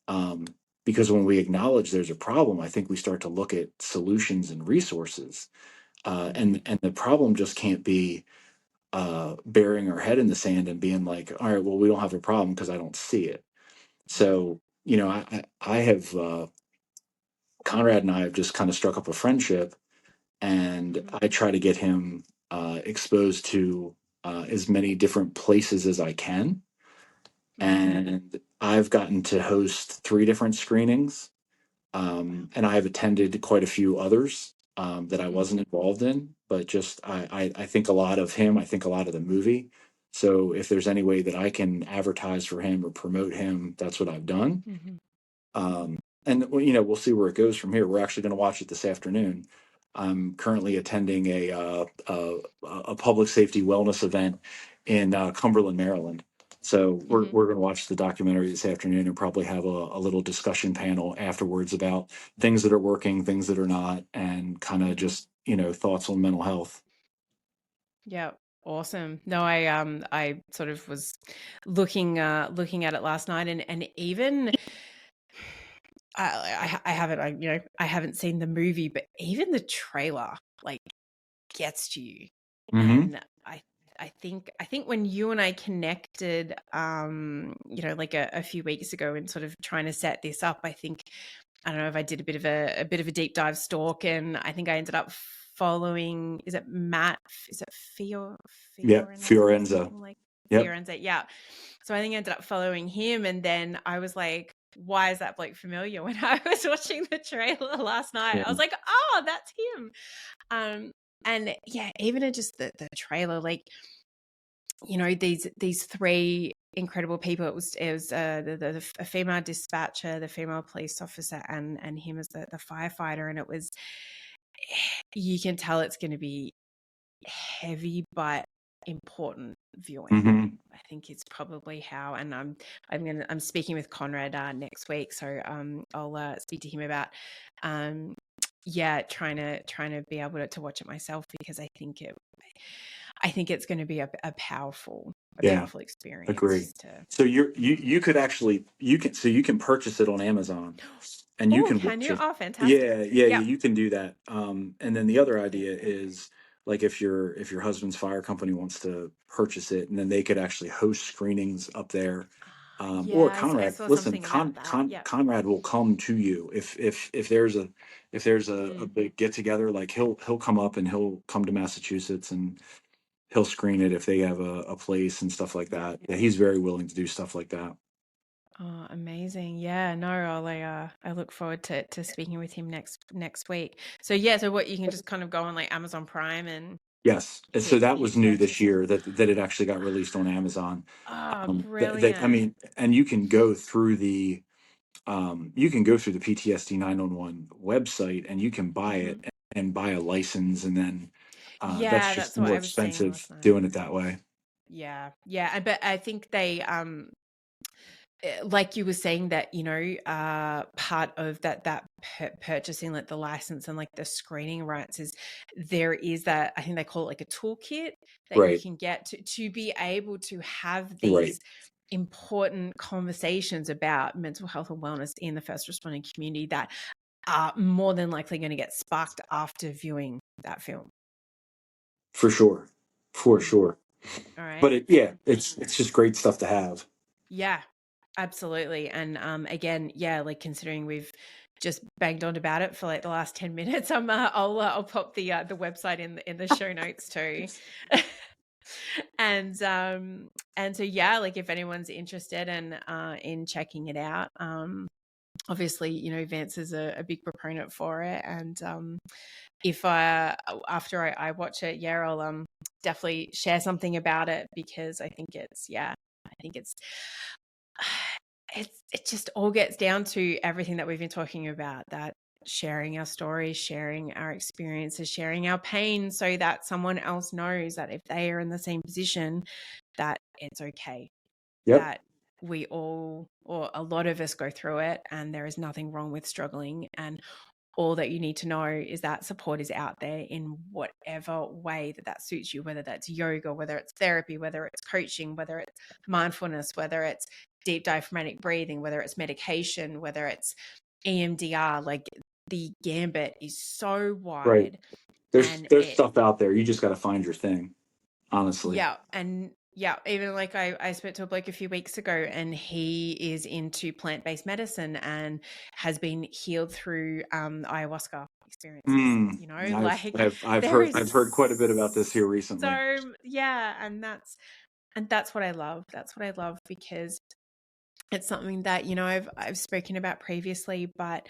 um, because when we acknowledge there's a problem, I think we start to look at solutions and resources. Mm-hmm. And the problem just can't be burying our head in the sand and being like, all right, well, we don't have a problem because I don't see it. Mm-hmm. So I have Conrad and I have just kind of struck up a friendship, and Mm-hmm. I try to get him exposed to as many different places as I can. Mm-hmm. And I've gotten to host three different screenings, Wow. and I have attended quite a few others that I Mm-hmm. wasn't involved in. But just I think a lot of him. I think a lot of the movie. So if there's any way that I can advertise for him or promote him, that's what I've done. Mm-hmm. Um, and we'll see where it goes from here. We're actually going to watch it this afternoon. I'm currently attending a public safety wellness event in Cumberland, Maryland. So Mm-hmm. we're going to watch the documentary this afternoon and probably have a little discussion panel afterwards about things that are working, things that are not, and kind of Mm-hmm. just thoughts on mental health. Yeah. Awesome. No, I sort of was looking at it last night, and even I haven't I haven't seen the movie, but even the trailer like gets to you. Hmm. And I think when you and I connected, like a few weeks ago and sort of trying to set this up, I don't know if I did a bit of a deep dive stalk, and I think I ended up following, is it Matt? Is it Yeah, Fiorenza or Fiorenza. something like Yep. Fiorenza? Yeah. So I think I ended up following him, and then I was like, why is that bloke familiar? When I was watching the trailer last night, Yeah. I was like, oh, that's him. Um, and yeah, even in just the trailer, like, these three incredible people. It was a female dispatcher, the female police officer, and him as the firefighter. And it was, you can tell it's going to be heavy but important viewing. Hmm. I think it's probably how, and I'm speaking with Conrad next week, so I'll speak to him about trying to be able to watch it myself, because I think it's going to be a Yeah. powerful experience Agree. just to. So you could actually you can purchase it on Amazon and you Oh, can can watch you? it. Oh, Yeah, fantastic. yeah, yeah, Yep. you can do that. And then the other idea Amazing. is like if your husband's fire company wants to purchase it, and then they could actually host screenings up there. Or Yeah, I Conrad, saw listen, something about that. Yep. Conrad will come to you if there's a Mm. big get together, like he'll come up and he'll come to Massachusetts and he'll screen it if they have a place and stuff like Yep. that. Yeah, he's very willing to do stuff like that. Oh, amazing. Yeah, no, I look forward to speaking with him next week. So yeah, so what, you can just kind of go on like Amazon Prime and Yes, and so that hit was new this purchase. year that it actually got released on Amazon. Oh, I brilliant. mean, and you can go through the PTSD 911 website and you can buy Hmm. it and buy a license, and then that's Yeah, just that's what more I was seeing expensive last night. doing it that way. Yeah, yeah, but I think they like you were saying that, part of that purchasing, like the license and like the screening rights, is there is that, I think they call it like a toolkit that you Right. can get to be able to have Right. these important conversations about mental health and wellness in the first responding community that are more than likely going to get sparked after viewing that film. For sure. For Mm. sure. All right. But yeah, it's just great stuff to have. Yeah, absolutely. And again, yeah, like considering we've just banged on about it for like the last 10 minutes, I'll pop the website in the show notes too. And so yeah, like if anyone's interested in checking it out, obviously, Vance is a big proponent for it. And if I after I watch it, yeah, I'll definitely share something about it, because I think it's it just all gets down to everything that we've been talking about, that sharing our stories, sharing our experiences, sharing our pain, so that someone else knows that if they are in the same position, that it's okay, Yep. that we all, or a lot of us, go through it, and there is nothing wrong with struggling. And all that you need to know is that support is out there in whatever way that suits you, whether that's yoga, whether it's therapy, whether it's coaching, whether it's mindfulness, whether it's deep diaphragmatic breathing, whether it's medication, whether it's EMDR. Like, the gambit is so Right. wide. There's And there's stuff out there. You just got to find your thing, honestly. even like I spoke to a bloke a few weeks ago, and he is into plant-based medicine and has been healed through ayahuasca experiences. Mm. I've Like, I've I've there heard is I've heard quite a bit about this here recently. yeah, and that's what I love. That's what I love, because it's something that I've spoken about previously, but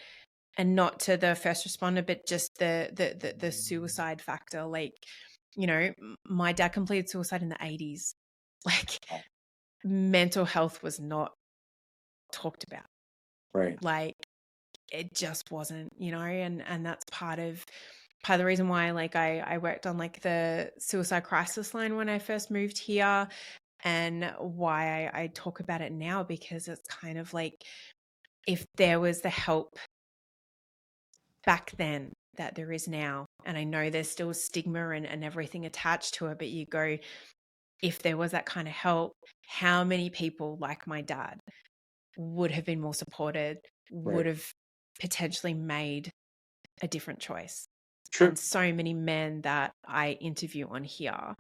and not to the first responder, but just the suicide factor. Like, my dad completed suicide in the 80s. Like, mental health was not talked about. Right. Like, it just wasn't, and that's part of the reason why, like, I worked on like the suicide crisis line when I first moved here, and why I talk about it now, because it's kind of like, if there was the help back then that there is now, and I know there's still stigma and everything attached to it, but you go, if there was that kind of help, how many people like my dad would have been more supported, would Right. have potentially made a different choice. Sure. And so many men that I interview on here,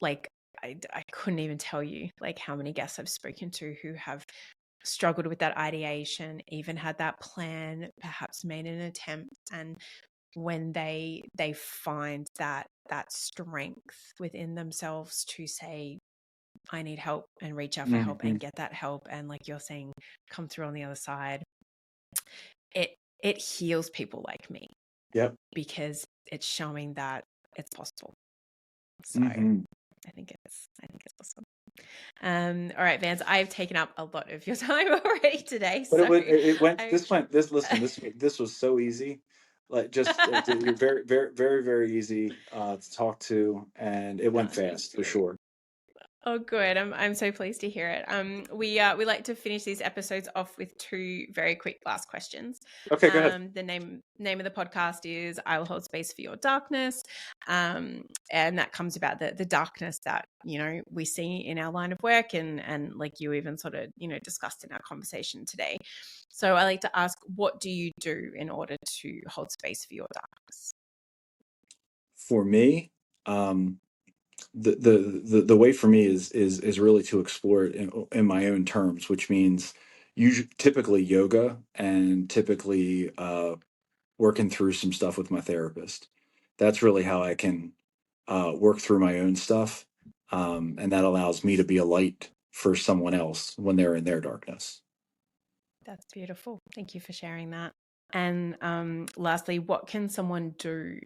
like, I couldn't even tell you like how many guests I've spoken to who have struggled with that ideation, even had that plan, perhaps made an attempt, and when they find that strength within themselves to say, I need help, and reach out for help Hmm. and get that help, and like you're saying, come through on the other side, it heals people like me, Yep. because it's showing that it's possible. So Hmm. I think it's awesome. All right, Vance, I've taken up a lot of your time already today, But so it went. I This went. This listen. This was so easy. Like, just you're very very very very easy to talk to, and it oh, went thank fast for you. sure. Oh, good. I'm so pleased to hear it. We like to finish these episodes off with two very quick last questions. Okay, go ahead. The name of the podcast is "I Will Hold Space for Your Darkness," and that comes about the darkness that we see in our line of work, and like you even sort of discussed in our conversation today. So I like to ask, what do you do in order to hold space for your darkness? For me, um, the way for me is really to explore it in my own terms, which means usually typically yoga, and typically working through some stuff with my therapist. That's really how I can work through my own stuff, and that allows me to be a light for someone else when they're in their darkness. That's beautiful. Thank you for sharing that. And lastly, what can someone do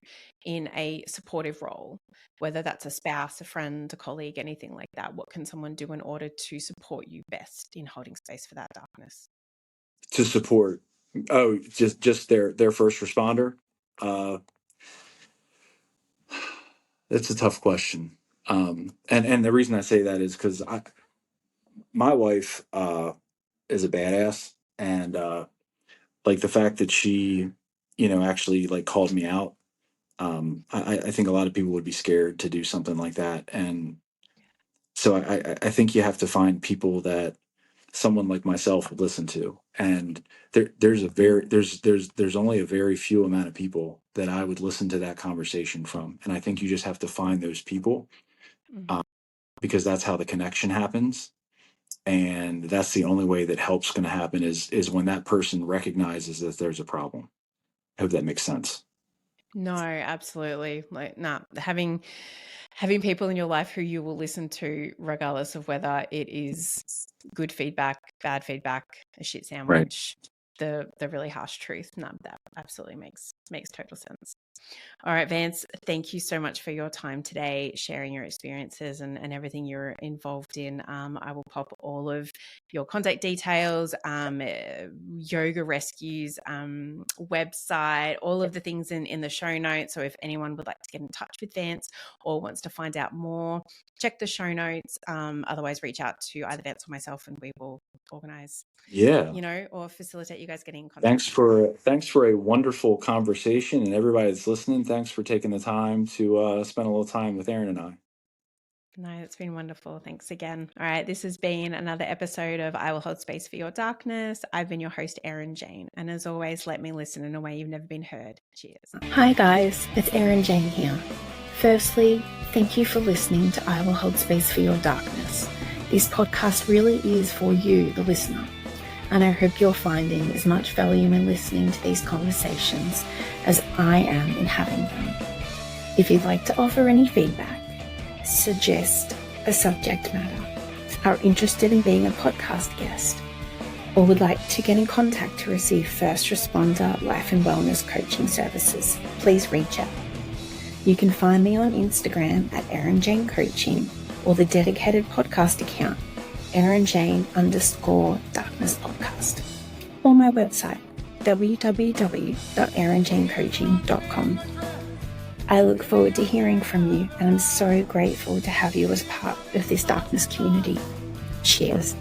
in a supportive role, whether that's a spouse, a friend, a colleague, anything like that? What can someone do in order to support you best in holding space for that darkness? To support, oh, just their first responder. Uh, it's a tough question, and the reason I say that is because my wife. is a badass. And like the fact that she, actually like called me out. I think a lot of people would be scared to do something like that. And so I think you have to find people that someone like myself would listen to. And there's only a very few amount of people that I would listen to that conversation from. And I think you just have to find those people, Mm. because that's how the connection happens. And that's the only way that help's going to happen is when that person recognizes that there's a problem. I hope that makes sense. No, absolutely. Like, nah, having people in your life who you will listen to, regardless of whether it is good feedback, bad feedback, a shit Right. sandwich, the really harsh truth. No, that absolutely makes total sense. All right, Vance, thank you so much for your time today, sharing your experiences and everything you're involved in. I will pop all of your contact details, yoga rescues, website, all of the things in the show notes. So if anyone would like to get in touch with Vance or wants to find out more, check the show notes. Otherwise, reach out to either Vance or myself and we will organize, Yeah. or facilitate you guys getting in contact. Thanks for a wonderful conversation, and everybody that's listening, thanks for taking the time to spend a little time with Erin and I. No, it's been wonderful. Thanks again. All right, this has been another episode of I Will Hold Space for Your Darkness. I've been your host, Erin Jane. And as always, let me listen in a way you've never been heard. Cheers. Hi guys, it's Erin Jane here. Firstly, thank you for listening to I Will Hold Space for Your Darkness. This podcast really is for you, the listener. And I hope you're finding as much value in listening to these conversations as I am in having them. If you'd like to offer any feedback, suggest a subject matter, are interested in being a podcast guest, or would like to get in contact to receive first responder life and wellness coaching services, please reach out. You can find me on Instagram at Erin Jane Coaching or the dedicated podcast account, ErinJane_Darkness Podcast, or my website, www.erinjanecoaching.com. I look forward to hearing from you, and I'm so grateful to have you as part of this darkness community. Cheers.